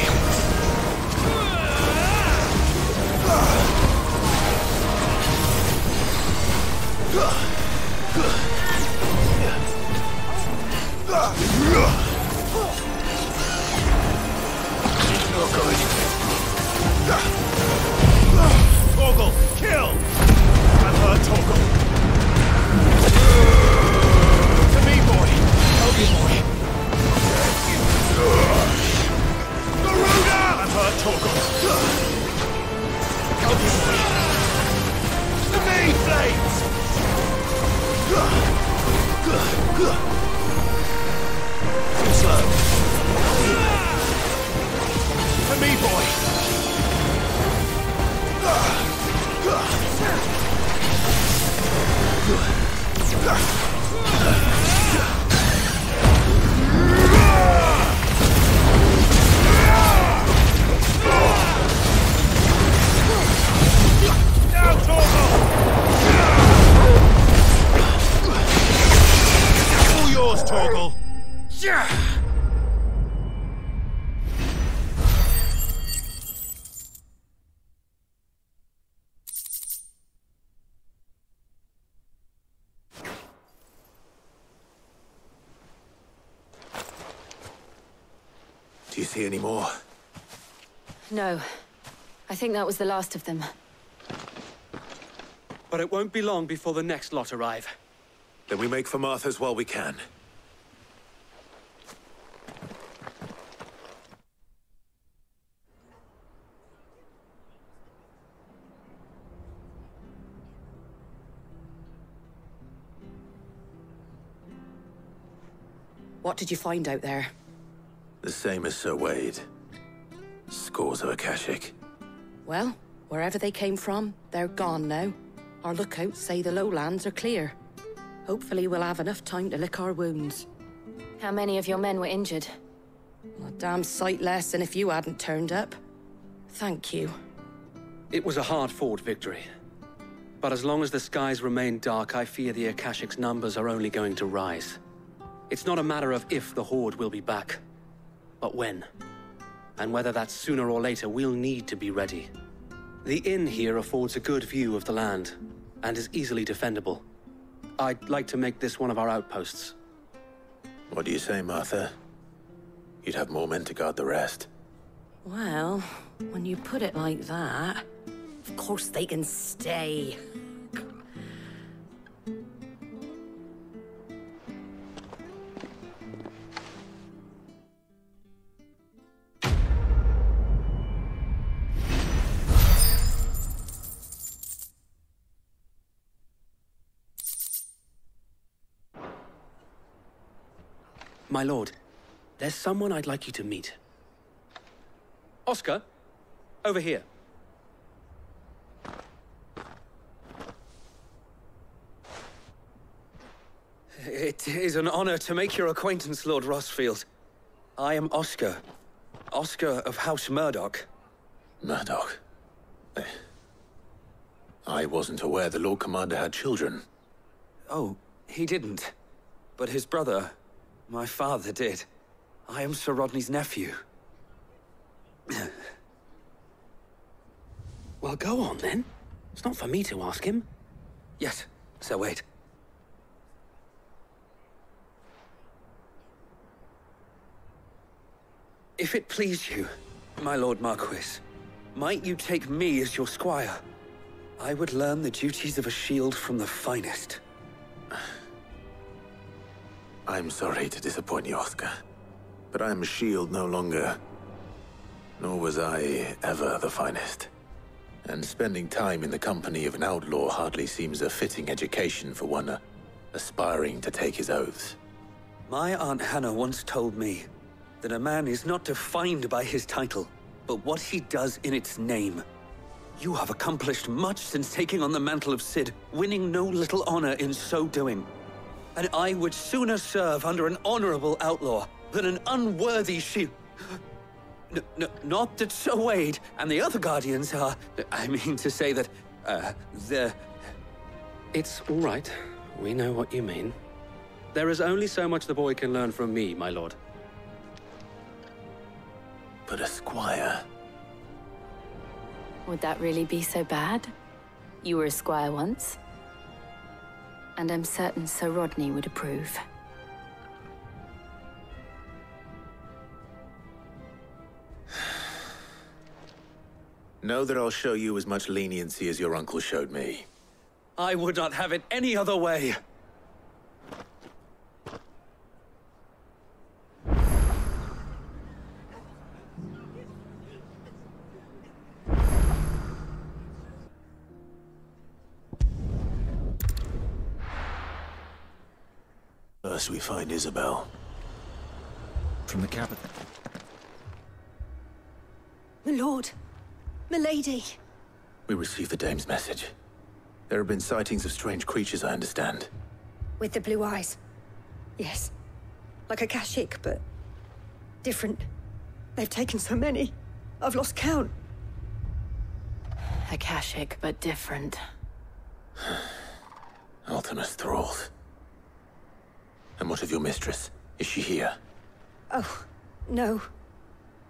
Not good. Torgal, kill! I've heard Torgal. To me, boy. Help you, boy. Garuda! I've heard Torgal. Help you, boy. To me, Blades! Too slow. To me, boy. Now, Torgal! All yours, Torgal. Yeah. Do you see any more? No. I think that was the last of them. But it won't be long before the next lot arrive. Then we make for Martha's while we can. What did you find out there? The same as Sir Wade. Scores of Akashic. Well, wherever they came from, they're gone now. Our lookouts say the lowlands are clear. Hopefully we'll have enough time to lick our wounds. How many of your men were injured? A damn sight less than if you hadn't turned up. Thank you. It was a hard-fought victory. But as long as the skies remain dark, I fear the Akashic's numbers are only going to rise. It's not a matter of if the Horde will be back, but when. And whether that's sooner or later, we'll need to be ready. The inn here affords a good view of the land, and is easily defendable. I'd like to make this one of our outposts. What do you say, Martha? You'd have more men to guard the rest. Well, when you put it like that, of course they can stay. My lord, there's someone I'd like you to meet. Oscar, over here. It is an honor to make your acquaintance, Lord Rossfield. I am Oscar. Oscar of House Murdoch. Murdoch? I wasn't aware the Lord Commander had children. Oh, he didn't. But his brother, my father, did. I am Sir Rodney's nephew. Well, go on, then. It's not for me to ask him. Yes, Sir Wade. If it please you, my Lord Marquis, might you take me as your squire? I would learn the duties of a shield from the finest. I'm sorry to disappoint you, Oscar, but I'm a shield no longer. Nor was I ever the finest. And spending time in the company of an outlaw hardly seems a fitting education for one aspiring to take his oaths. My Aunt Hannah once told me that a man is not defined by his title, but what he does in its name. You have accomplished much since taking on the mantle of Cid, winning no little honor in so doing. And I would sooner serve under an honorable outlaw than an unworthy shield. Not that Sir Wade and the other Guardians are... I mean to say that, they're... It's all right. We know what you mean. There is only so much the boy can learn from me, my lord. But a squire... Would that really be so bad? You were a squire once. And I'm certain Sir Rodney would approve. Know that I'll show you as much leniency as your uncle showed me. I would not have it any other way. First we find Isabel. From the capital. My lord. Milady. We received the dame's message. There have been sightings of strange creatures, I understand. With the blue eyes. Yes. Like a Kashik, but different. They've taken so many. I've lost count. Akashic, but different. Ultimus thralls. And what of your mistress? Is she here? Oh, no.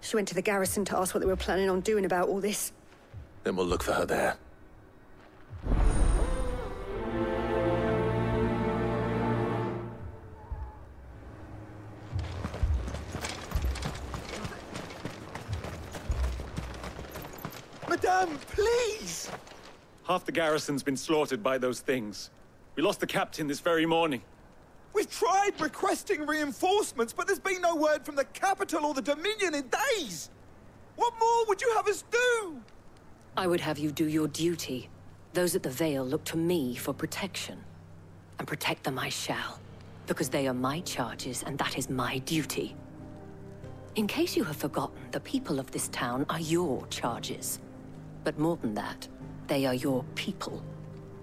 She went to the garrison to ask what they were planning on doing about all this. Then we'll look for her there. Madame, please! Half the garrison's been slaughtered by those things. We lost the captain this very morning. We've tried requesting reinforcements, but there's been no word from the capital or the Dominion in days! What more would you have us do? I would have you do your duty. Those at the Vale look to me for protection. And protect them I shall. Because they are my charges, and that is my duty. In case you have forgotten, the people of this town are your charges. But more than that, they are your people.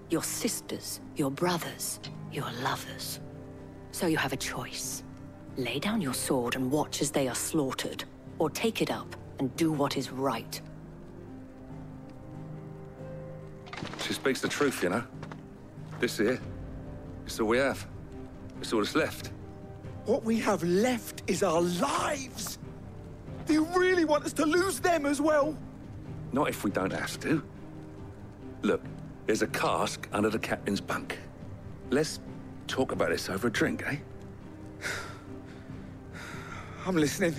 Your sisters, your brothers, your lovers. So you have a choice. Lay down your sword and watch as they are slaughtered, or take it up and do what is right. She speaks the truth, you know. This here, it's all we have. It's all that's left. What we have left is our lives! Do you really want us to lose them as well? Not if we don't have to. Look, there's a cask under the captain's bunk. Let's talk about this over a drink, eh? I'm listening.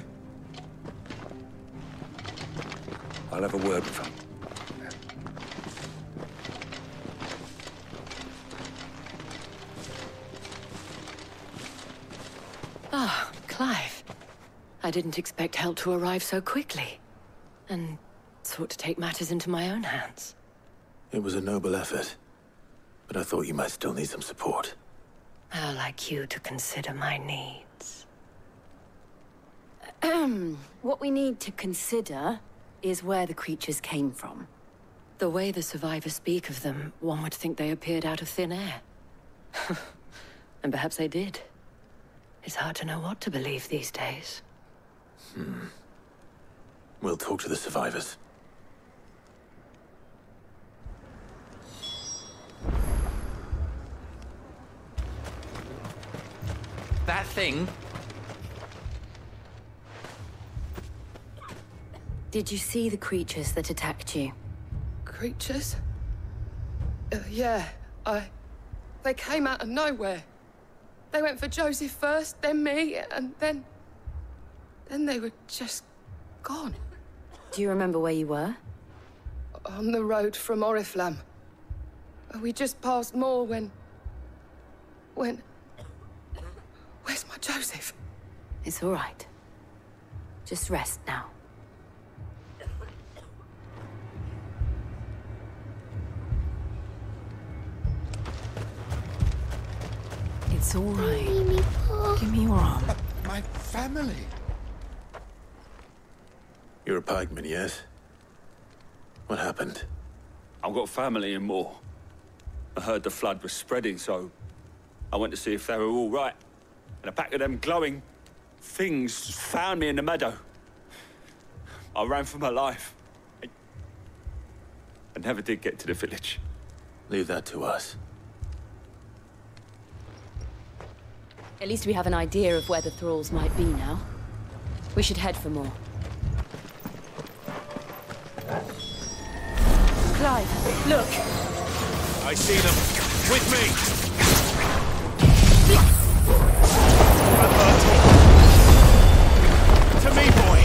I'll have a word with him. Ah, Clive. I didn't expect help to arrive so quickly. And sought to take matters into my own hands. It was a noble effort, but I thought you might still need some support. I'd like you to consider my needs. What we need to consider is where the creatures came from. The way the survivors speak of them, one would think they appeared out of thin air. And perhaps they did. It's hard to know what to believe these days. We'll talk to the survivors. That thing? Did you see the creatures that attacked you? Creatures? Yeah, they came out of nowhere. They went for Joseph first, then me, and then they were just gone. Do you remember where you were? On the road from Oriflamme. We just passed Moor when... Where's my Joseph? It's all right. Just rest now. It's all right. Give me your arm. My family. You're a pikeman, yes? What happened? I've got family in Moor. I heard the flood was spreading, so I went to see if they were all right. And a pack of them glowing things found me in the meadow. I ran for my life. I never did get to the village. Leave that to us. At least we have an idea of where the thralls might be now. We should head for more. Clive, look! I see them. With me! To me, boy!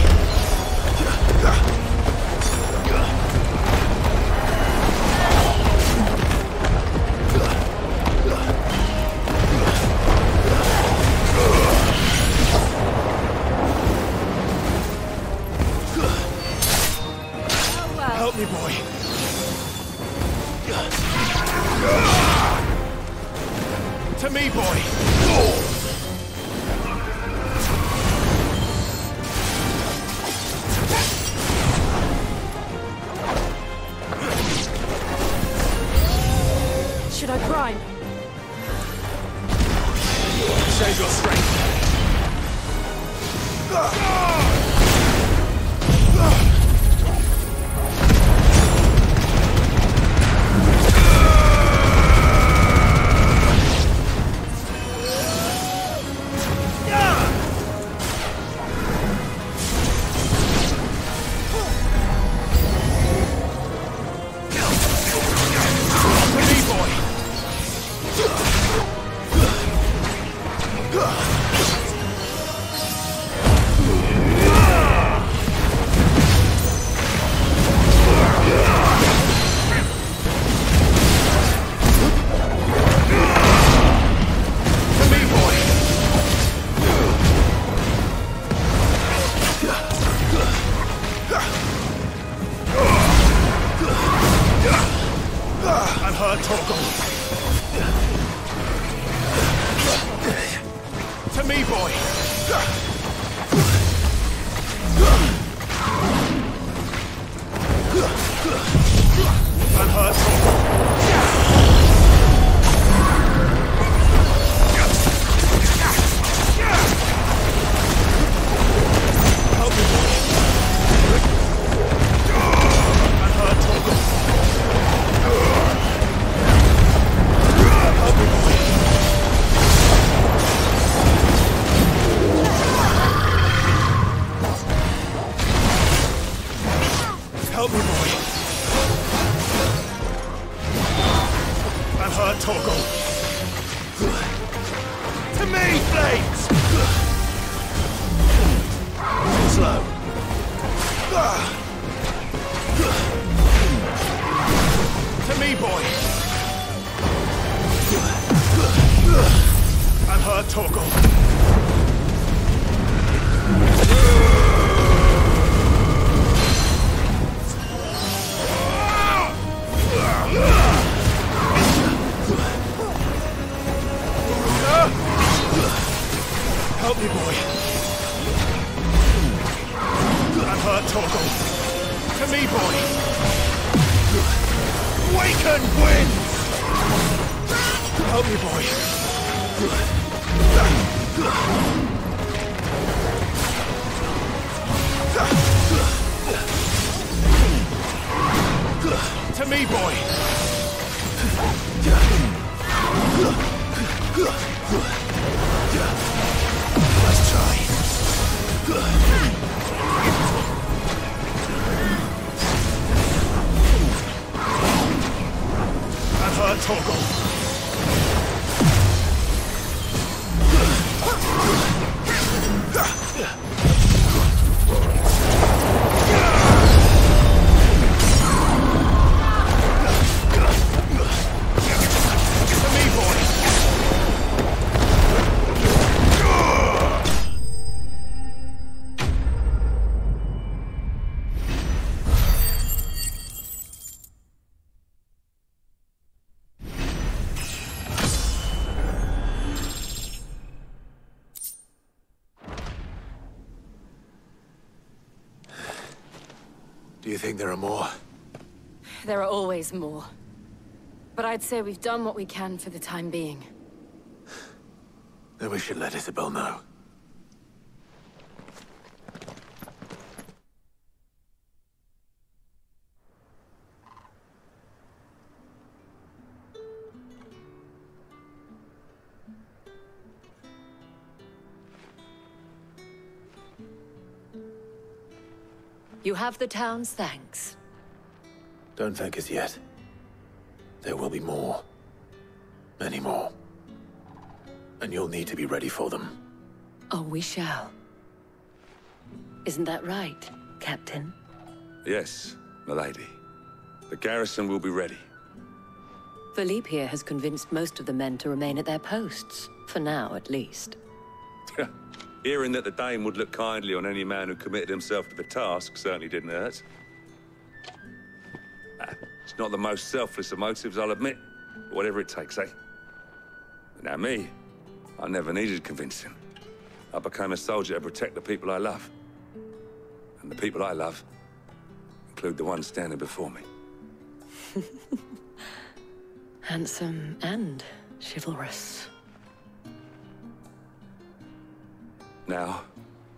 Help me, boy. To me, boy. Should I prime? Save your strength. To me, boy! Unhurt. Help me, boy! Unhurt, Torgal. Help me, boy! Help me, boy. Unhurt, Torgal. To me, Flames! Slow. To me, boy. Unhurt, Torgal. Help me, boy. Unhurt, Torgal. To me, boy. Waken winds! Help me, boy. To me, boy. Let's try. Unhurt, Torgal. Do you think there are more? There are always more. But I'd say we've done what we can for the time being. Then we should let Isabel know. You have the town's thanks. Don't thank us yet. There will be more. Many more. And you'll need to be ready for them. Oh, we shall. Isn't that right, Captain? Yes, milady. The garrison will be ready. Philippe here has convinced most of the men to remain at their posts. For now, at least. Hearing that the Dane would look kindly on any man who committed himself to the task certainly didn't hurt. It's not the most selfless of motives, I'll admit. But whatever it takes, eh? But now me, I never needed convincing. I became a soldier to protect the people I love. And the people I love include the ones standing before me. Handsome and chivalrous. Now,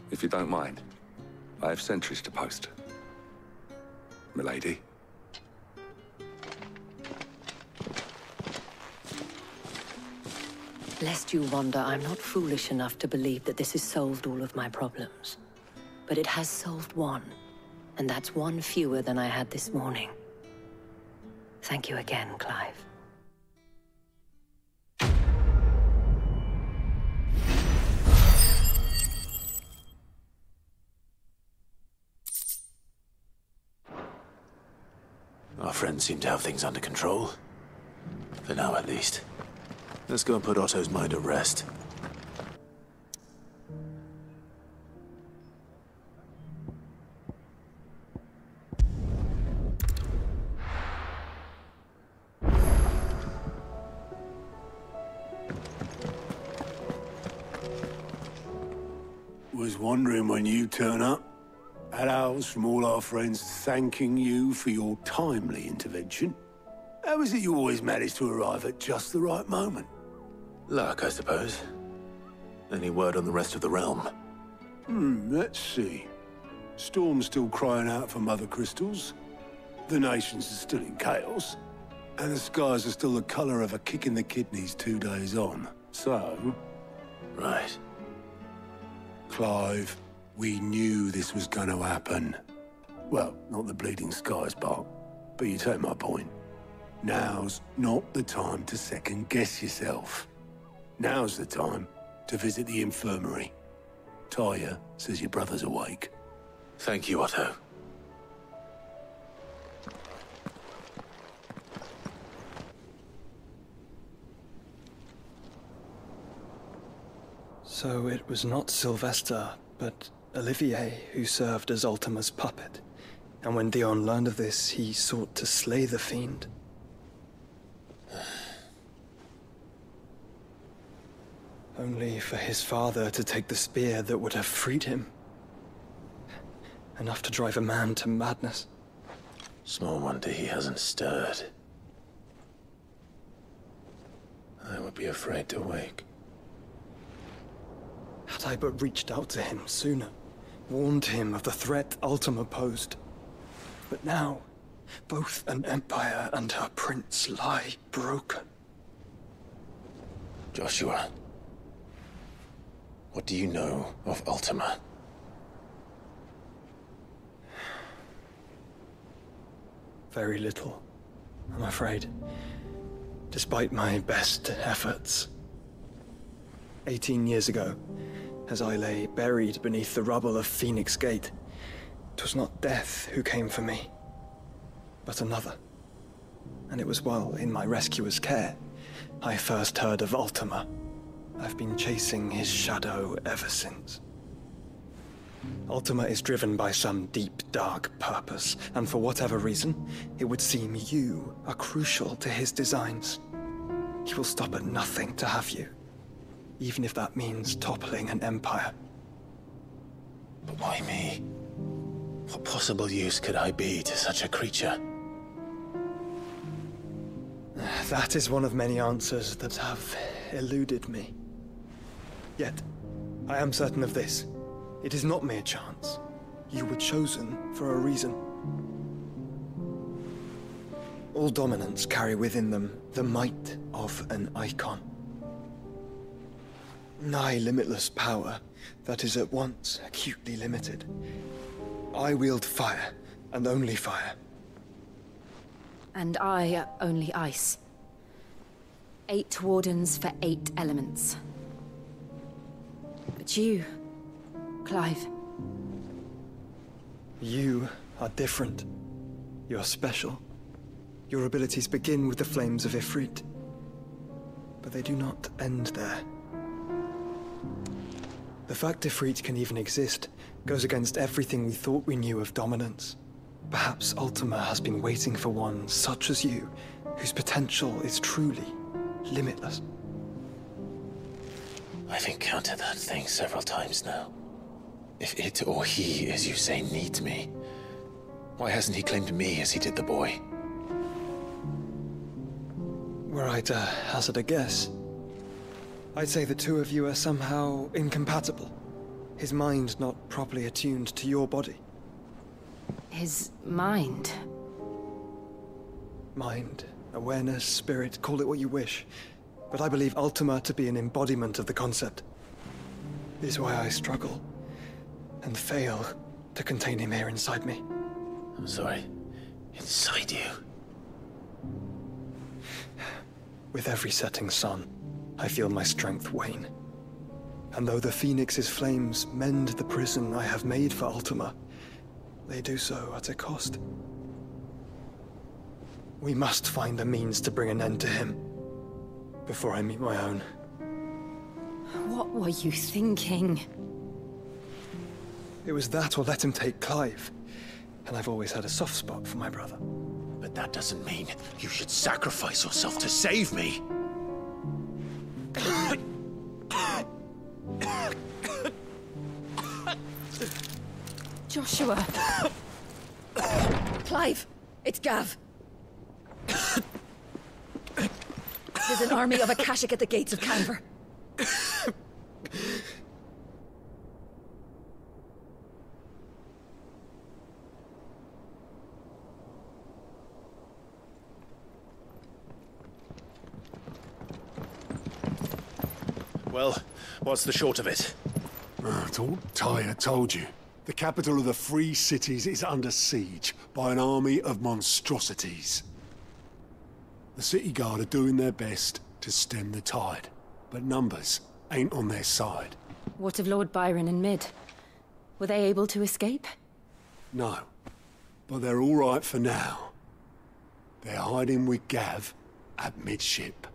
if you don't mind, I have sentries to post. Milady. Lest you wonder, I'm not foolish enough to believe that this has solved all of my problems. But it has solved one, and that's one fewer than I had this morning. Thank you again, Clive. Our friends seem to have things under control. For now, at least. Let's go and put Otto's mind at rest. Was wondering when you turn up. Had owls from all our friends thanking you for your timely intervention. How is it you always manage to arrive at just the right moment? Luck, I suppose. Any word on the rest of the realm? Let's see. Storm's still crying out for mother crystals. The nations are still in chaos. And the skies are still the color of a kick in the kidneys 2 days on. So... Right. Clive, we knew this was going to happen. Well, not the bleeding skies part, but you take my point. Now's not the time to second-guess yourself. Now's the time to visit the infirmary. Talia says your brother's awake. Thank you, Otto. So it was not Sylvester, but Olivier who served as Ultima's puppet. And when Dion learned of this, he sought to slay the fiend. Only for his father to take the spear that would have freed him. Enough to drive a man to madness. Small wonder he hasn't stirred. I would be afraid to wake. Had I but reached out to him sooner, warned him of the threat Ultima posed. But now, both an empire and her prince lie broken. Joshua, what do you know of Ultima? Very little, I'm afraid. Despite my best efforts. 18 years ago, as I lay buried beneath the rubble of Phoenix Gate, 'twas not death who came for me, but another. And it was while in my rescuer's care I first heard of Ultima. I've been chasing his shadow ever since. Ultima is driven by some deep, dark purpose, and for whatever reason, it would seem you are crucial to his designs. He will stop at nothing to have you, even if that means toppling an empire. But why me? What possible use could I be to such a creature? That is one of many answers that have eluded me. Yet, I am certain of this. It is not mere chance. You were chosen for a reason. All dominants carry within them the might of an icon. Nigh limitless power that is at once acutely limited. I wield fire, and only fire. And I only ice. 8 wardens for 8 elements. But you, Clive. You are different. You're special. Your abilities begin with the flames of Ifrit. But they do not end there. The fact Ifrit can even exist goes against everything we thought we knew of dominance. Perhaps Ultima has been waiting for one such as you, whose potential is truly limitless. I've encountered that thing several times now. If it or he, as you say, needs me, why hasn't he claimed me as he did the boy? Were I to hazard a guess, I'd say the two of you are somehow incompatible. His mind not properly attuned to your body. His mind? Mind, awareness, spirit, call it what you wish. But I believe Ultima to be an embodiment of the concept. This is why I struggle and fail to contain him here inside me. I'm sorry. Inside you? With every setting sun, I feel my strength wane. And though the Phoenix's flames mend the prison I have made for Ultima, they do so at a cost. We must find a means to bring an end to him before I meet my own. What were you thinking? It was that or let him take Clive. And I've always had a soft spot for my brother. But that doesn't mean you should sacrifice yourself to save me. Joshua! Clive! It's Gav! There's an army of Akashic at the gates of Canver. Well, what's the short of it? Tyre told you. The capital of the Free Cities is under siege by an army of monstrosities. The City Guard are doing their best to stem the tide, but numbers ain't on their side. What of Lord Byron and Mid? Were they able to escape? No, but they're all right for now. They're hiding with Gav at midship.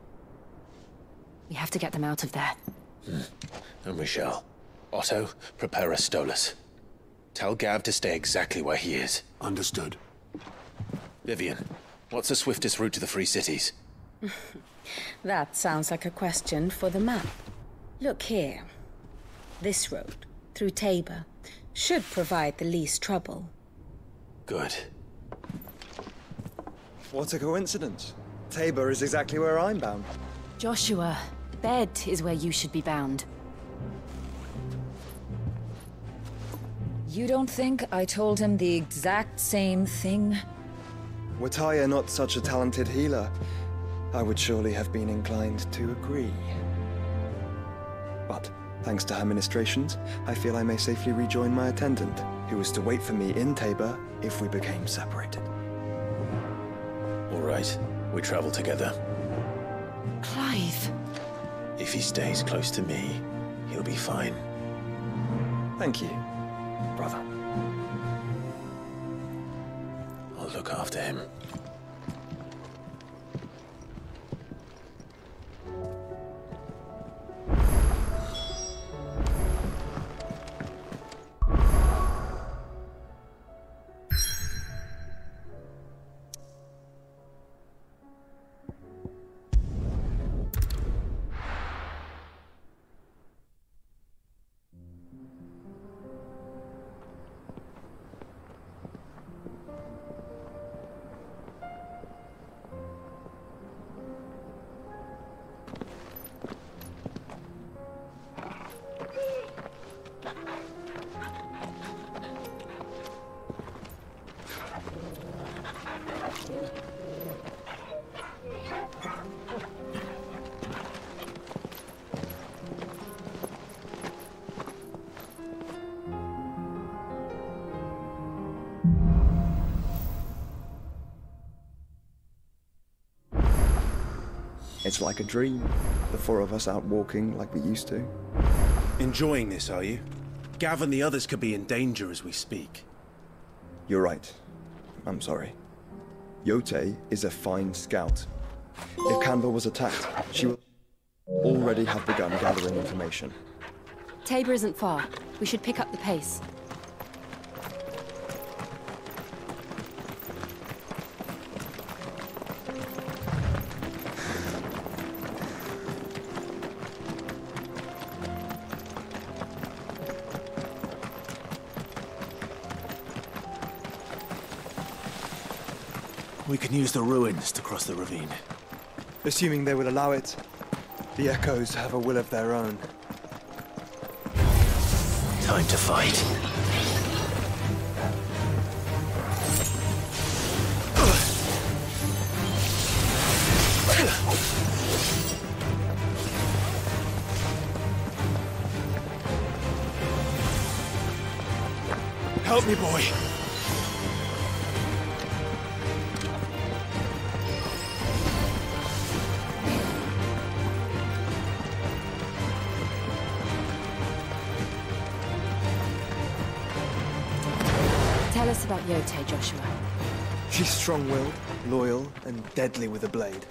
We have to get them out of there. And we shall. Otto, prepare a Stolas. Tell Gav to stay exactly where he is. Understood. Vivian, what's the swiftest route to the Free Cities? That sounds like a question for the map. Look here. This road, through Tabor, should provide the least trouble. Good. What a coincidence. Tabor is exactly where I'm bound. Joshua, bed is where you should be bound. You don't think I told him the exact same thing? Were Tyre not such a talented healer, I would surely have been inclined to agree. But, thanks to her ministrations, I feel I may safely rejoin my attendant, who was to wait for me in Tabor if we became separated. All right, we travel together. Clive. If he stays close to me, he'll be fine. Thank you, brother. I'll look after him. It's like a dream. The four of us out walking like we used to. Enjoying this, are you? Gav and the others could be in danger as we speak. You're right. I'm sorry. Yote is a fine scout. If Canva was attacked, she will already have begun gathering information. Tabor isn't far. We should pick up the pace. We can use the ruins to cross the ravine. Assuming they will allow it. The Echoes have a will of their own. Time to fight. Help me, boy. Tell us about Yote, Joshua. She's strong-willed, loyal, and deadly with a blade.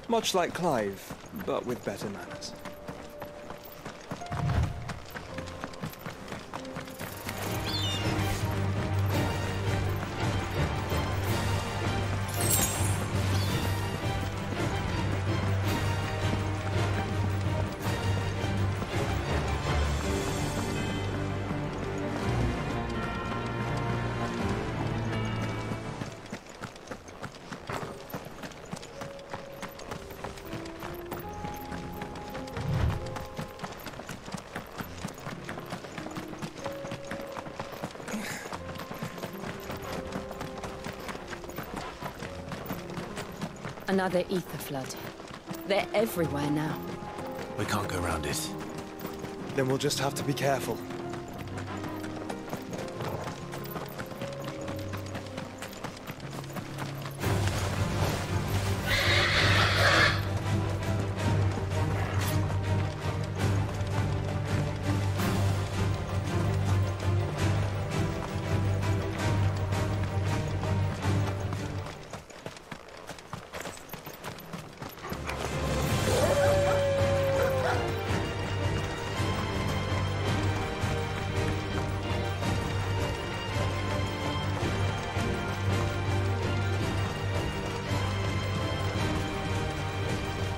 Much like Clive, but with better manners. Another ether flood. They're everywhere now. We can't go around it. Then we'll just have to be careful.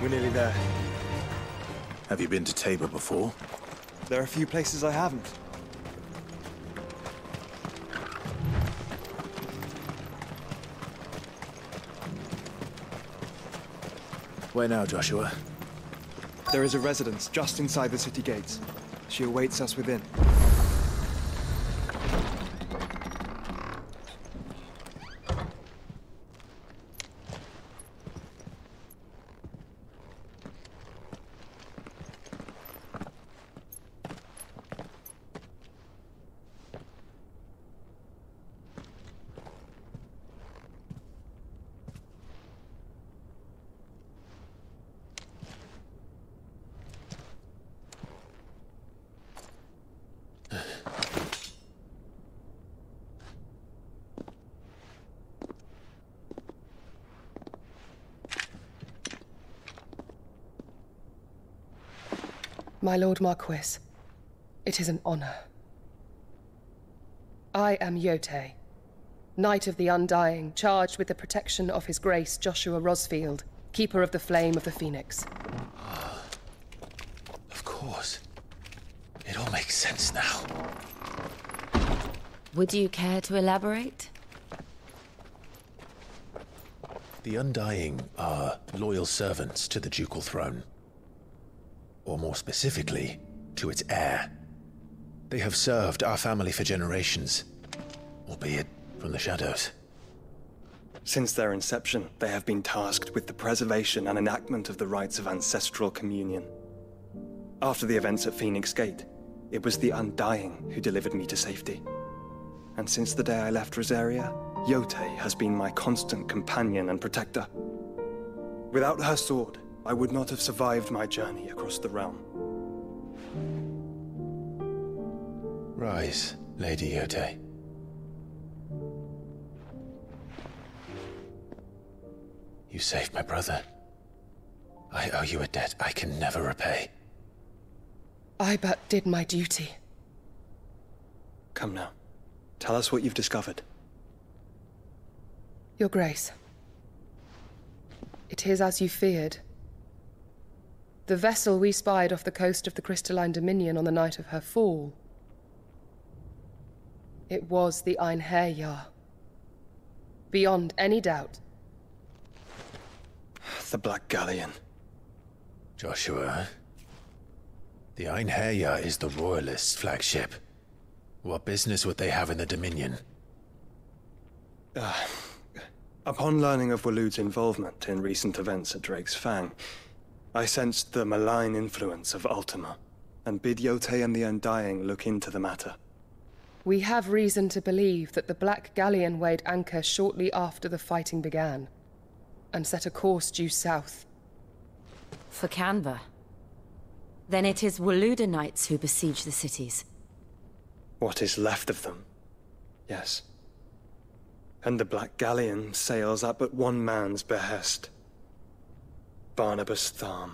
We're nearly there. Have you been to Tabor before? There are a few places I haven't. Where now, Joshua? There is a residence just inside the city gates. She awaits us within. My Lord Marquis, it is an honor. I am Yote, Knight of the Undying, charged with the protection of His Grace Joshua Rosfield, Keeper of the Flame of the Phoenix. Of course. It all makes sense now. Would you care to elaborate? The Undying are loyal servants to the ducal throne. Or more specifically, to its heir. They have served our family for generations, albeit from the shadows. Since their inception, they have been tasked with the preservation and enactment of the rites of ancestral communion. After the events at Phoenix Gate, it was the Undying who delivered me to safety. And since the day I left Rosaria, Yote has been my constant companion and protector. Without her sword, I would not have survived my journey across the realm. Rise, Lady Yote. You saved my brother. I owe you a debt I can never repay. I but did my duty. Come now. Tell us what you've discovered. Your Grace. It is as you feared. The vessel we spied off the coast of the Crystalline Dominion on the night of her fall. It was the Einherjar. Beyond any doubt. The Black Galleon. Joshua, the Einherjar is the Royalists' flagship. What business would they have in the Dominion? Upon learning of Waloed's involvement in recent events at Drake's Fang, I sensed the malign influence of Ultima, and bid Yote and the Undying look into the matter. We have reason to believe that the Black Galleon weighed anchor shortly after the fighting began, and set a course due south. For Canva. Then it is Waloed knights who besiege the cities. What is left of them, yes. And the Black Galleon sails at but one man's behest. Barnabas Tharm.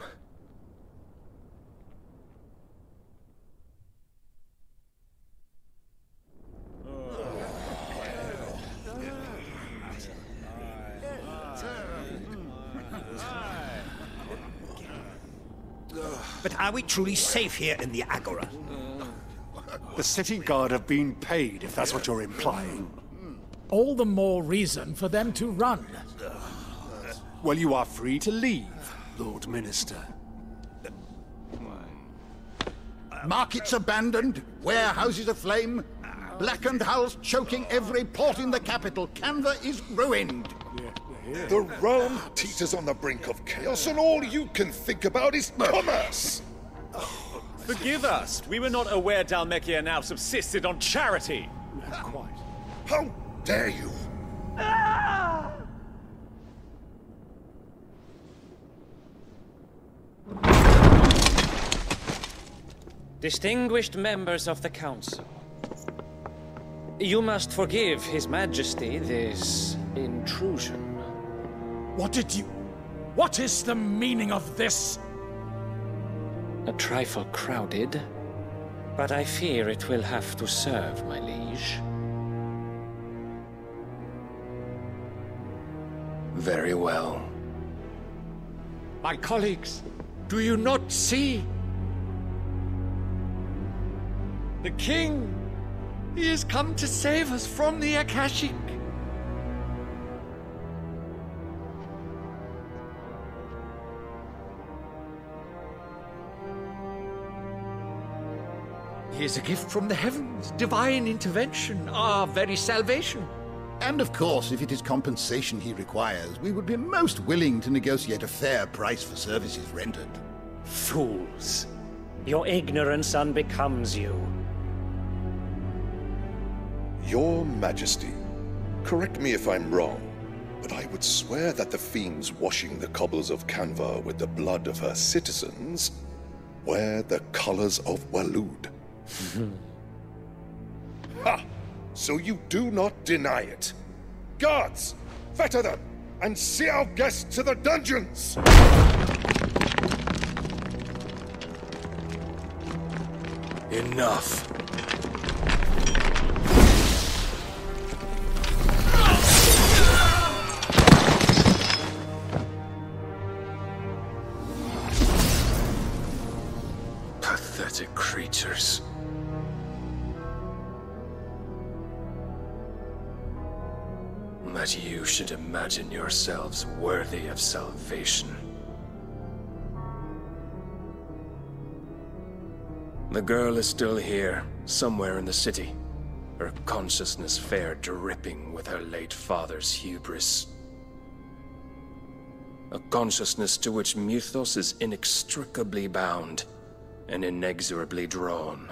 But are we truly safe here in the Agora? The city guard have been paid, if that's what you're implying. All the more reason for them to run. Well, you are free to leave, Lord Minister. Markets abandoned, warehouses aflame, blackened hulls choking every port in the capital. Canva is ruined. The realm teeters on the brink of chaos, and all you can think about is commerce! Forgive us. We were not aware Dhalmekia now subsisted on charity. Quite. How dare you? Distinguished members of the Council, you must forgive His Majesty this intrusion. What is the meaning of this? A trifle crowded, but I fear it will have to serve, my liege. Very well. My colleagues, do you not see? The king! He has come to save us from the Akashic! He is a gift from the heavens, divine intervention, our very salvation. And of course, if it is compensation he requires, we would be most willing to negotiate a fair price for services rendered. Fools! Your ignorance unbecomes you. Your Majesty, correct me if I'm wrong, but I would swear that the fiends washing the cobbles of Canva with the blood of her citizens wear the colors of Waloed. Ha! So you do not deny it. Guards, fetter them, and see our guests to the dungeons! Enough. Pathetic creatures. That you should imagine yourselves worthy of salvation. The girl is still here, somewhere in the city. Her consciousness fair dripping with her late father's hubris. A consciousness to which Mythos is inextricably bound and inexorably drawn.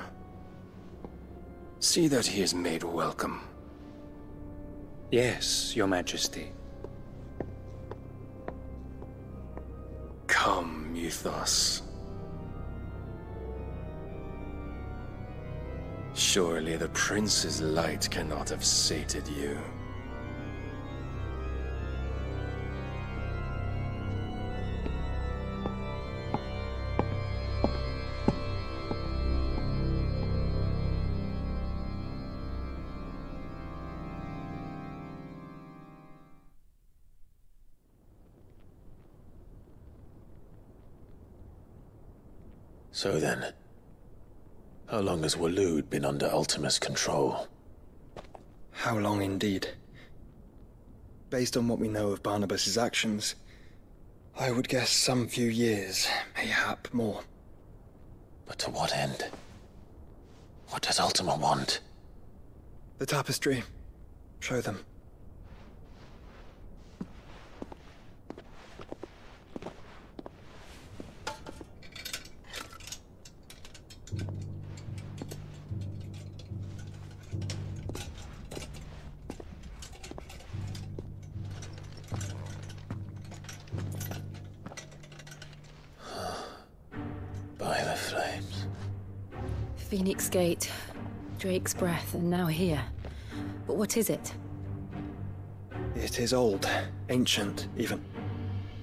See that he is made welcome. Yes, Your Majesty. Come you thus? Surely the Prince's light cannot have sated you. So then, how long has Waloed been under Ultima's control? How long indeed? Based on what we know of Barnabas's actions, I would guess some few years, mayhap more. But to what end? What does Ultima want? The tapestry. Show them. By the flames. Phoenix Gate, Drake's Breath, and now here. But what is it? It is old, ancient, even.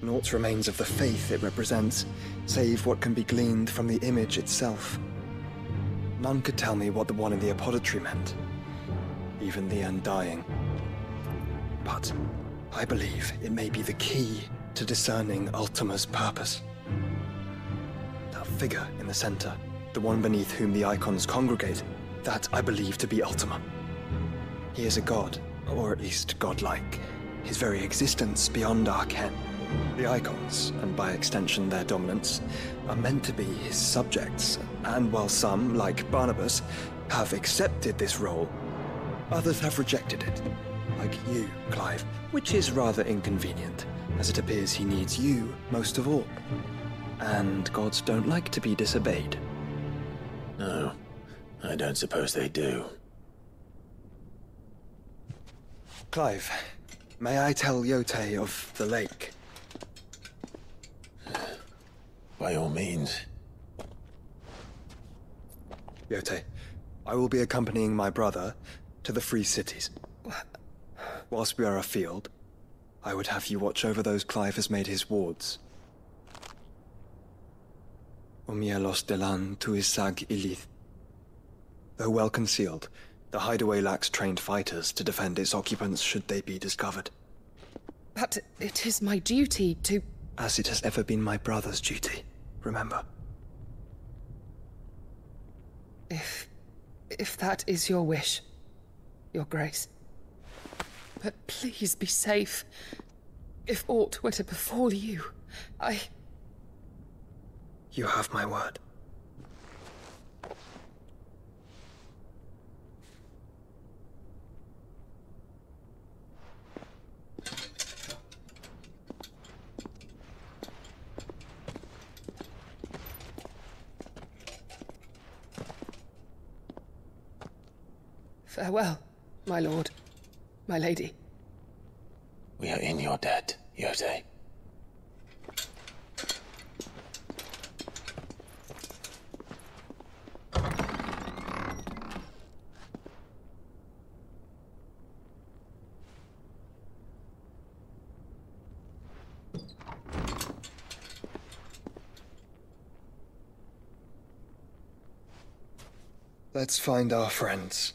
Naught remains of the faith it represents, save what can be gleaned from the image itself. None could tell me what the one in the apothecary meant, even the Undying. But I believe it may be the key to discerning Ultima's purpose. That figure in the center, the one beneath whom the icons congregate, that I believe to be Ultima. He is a god, or at least godlike, his very existence beyond our ken. The icons, and by extension their dominance, are meant to be his subjects, and while some, like Barnabas, have accepted this role, others have rejected it, like you, Clive, which is rather inconvenient, as it appears he needs you most of all. And gods don't like to be disobeyed. No, I don't suppose they do. Clive, may I tell Yote of the lake? By all means. Yote, I will be accompanying my brother to the Free Cities. Whilst we are afield, I would have you watch over those Clive has made his wards. Omielos delan tuisag ilith. Though well concealed, the hideaway lacks trained fighters to defend its occupants should they be discovered. But it is my duty to... As it has ever been my brother's duty, remember. If that is your wish, Your Grace. But please be safe. If aught were to befall you, You have my word. Farewell, my lord, my lady. We are in your debt, Yote. Let's find our friends.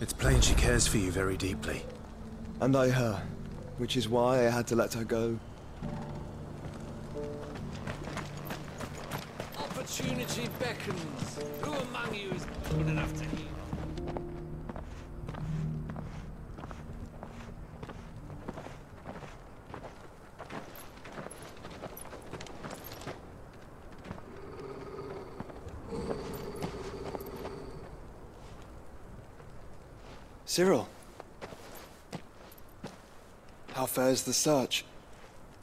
It's plain she cares for you very deeply. And I her, which is why I had to let her go. Opportunity beckons. Who among you is good enough to heal? Cyril. How fares the search?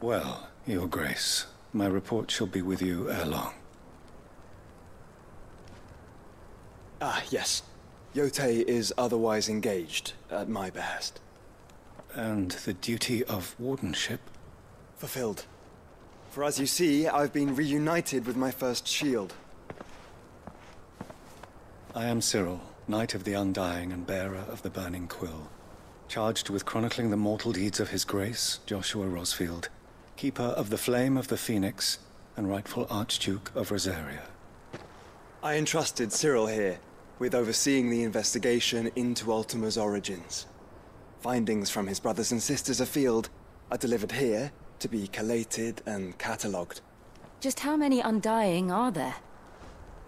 Well, Your Grace, my report shall be with you ere long. Ah, yes. Yotei is otherwise engaged, at my behest. And the duty of wardenship? Fulfilled. For as you see, I've been reunited with my first shield. I am Cyril, Knight of the Undying and bearer of the Burning Quill, charged with chronicling the mortal deeds of His Grace, Joshua Rosfield, Keeper of the Flame of the Phoenix, and rightful Archduke of Rosaria. I entrusted Cyril here with overseeing the investigation into Ultima's origins. Findings from his brothers and sisters afield are delivered here to be collated and catalogued. Just how many Undying are there?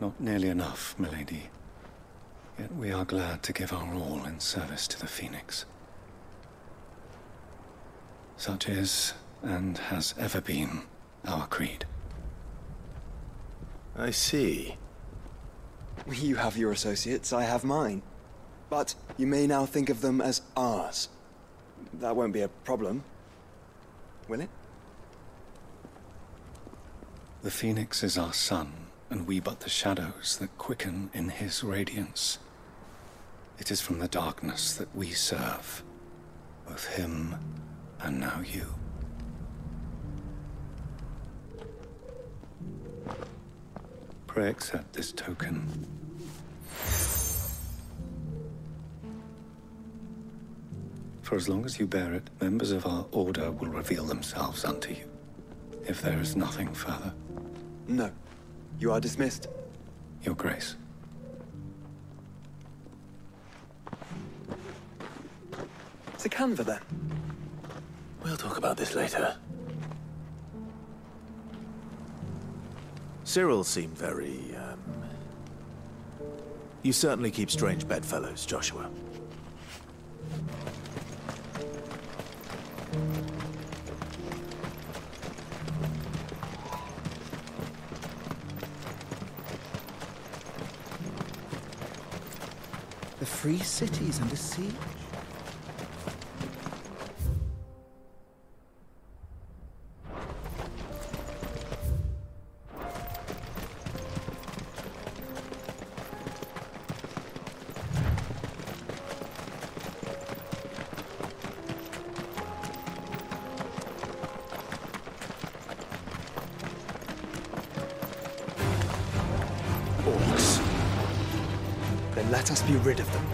Not nearly enough, milady. Yet we are glad to give our all in service to the Phoenix. Such is, and has ever been, our creed. I see. You have your associates, I have mine. But you may now think of them as ours. That won't be a problem, will it? The Phoenix is our sun, and we but the shadows that quicken in his radiance. It is from the darkness that we serve, both him and now you. Pray accept this token. For as long as you bear it, members of our order will reveal themselves unto you, if there is nothing further. No. You are dismissed. Your Grace. To Canva, then. We'll talk about this later. Cyril seemed very, You certainly keep strange bedfellows, Joshua. The free cities under siege? Orcs. Then let us be rid of them.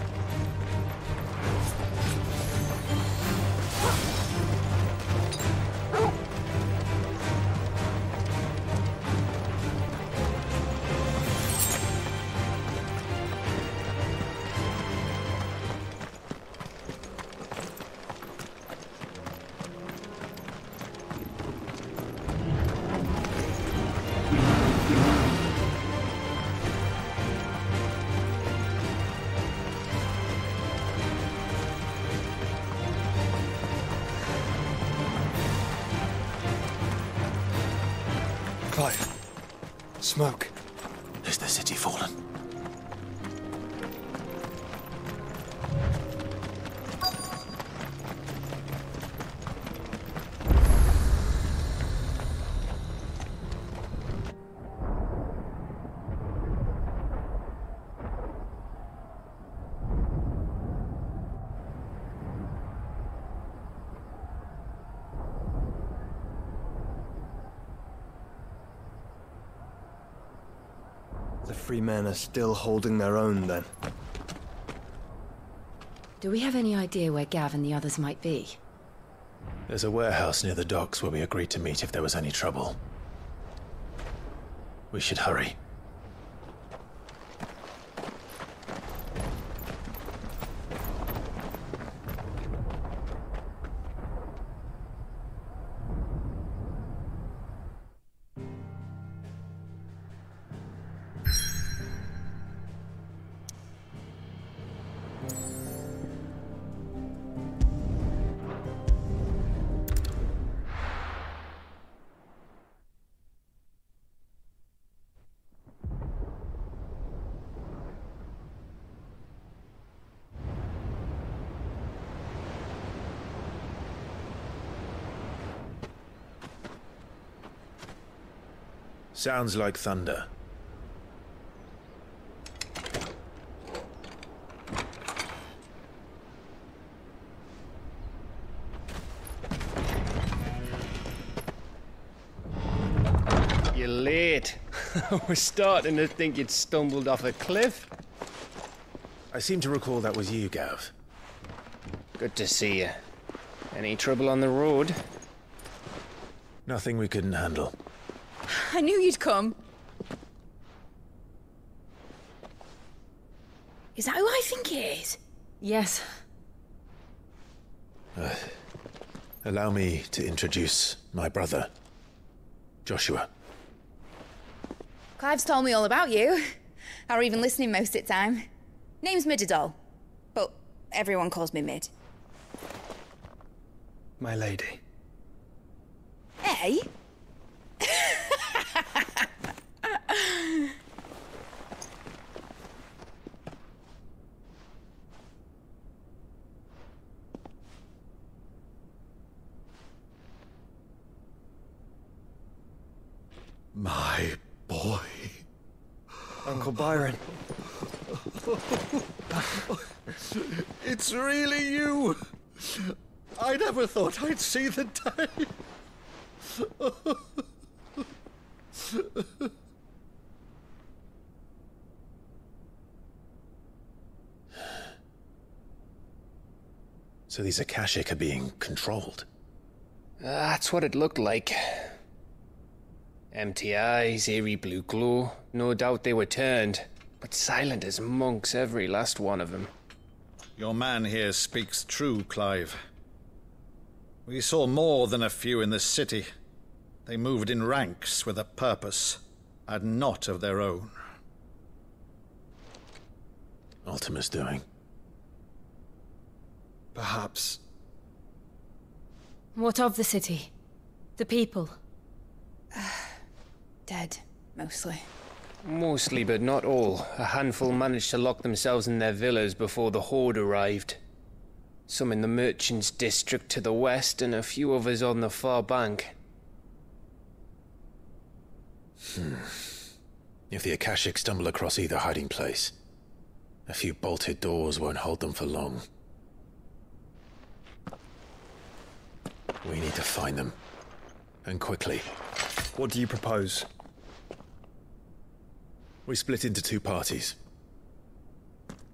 Clive. Smoke. Is the city fallen? The free men are still holding their own, then. Do we have any idea where Gav and the others might be? There's a warehouse near the docks where we agreed to meet if there was any trouble. We should hurry. Sounds like thunder. You're late. We're starting to think you'd stumbled off a cliff. I seem to recall that was you, Gav. Good to see you. Any trouble on the road? Nothing we couldn't handle. I knew you'd come. Is that who I think it is? Yes. Allow me to introduce my brother, Joshua. Clive's told me all about you. Or even listening most of the time. Name's Midadol, but everyone calls me Mid. My lady. Hey? My boy. Uncle Byron. It's really you. I never thought I'd see the day. So these Akashic are being controlled? That's what it looked like. Empty eyes, eerie blue glow. No doubt they were turned, but silent as monks, every last one of them. Your man here speaks true, Clive. We saw more than a few in this city. They moved in ranks with a purpose, and not of their own. Ultima's doing. Perhaps. What of the city? The people? Dead, mostly. Mostly, but not all. A handful managed to lock themselves in their villas before the Horde arrived. Some in the Merchants' District to the west, and a few others on the far bank. If the Akashic stumble across either hiding place, a few bolted doors won't hold them for long. We need to find them. And quickly. What do you propose? We split into two parties.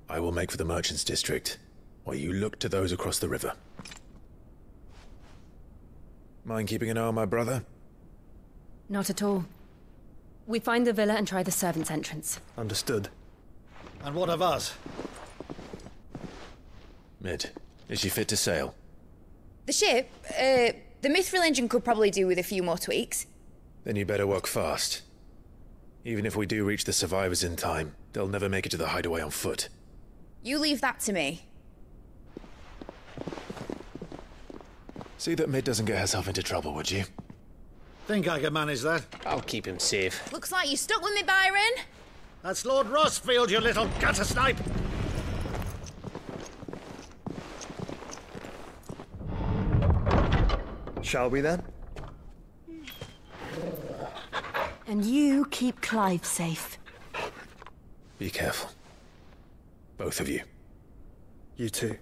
I will make for the Merchants' District, while you look to those across the river. Mind keeping an eye on my brother? Not at all. We find the villa and try the servants' entrance. Understood. And what of us? Mid, is she fit to sail? The ship, the Mithril engine could probably do with a few more tweaks. Then you better work fast. Even if we do reach the survivors in time, they'll never make it to the hideaway on foot. You leave that to me. See that Mid doesn't get herself into trouble, would you? Think I can manage that? I'll keep him safe. Looks like you stuck with me, Byron. That's Lord Rossfield, you little gutter snipe! Shall we then? And you keep Clive safe. Be careful. Both of you. You too.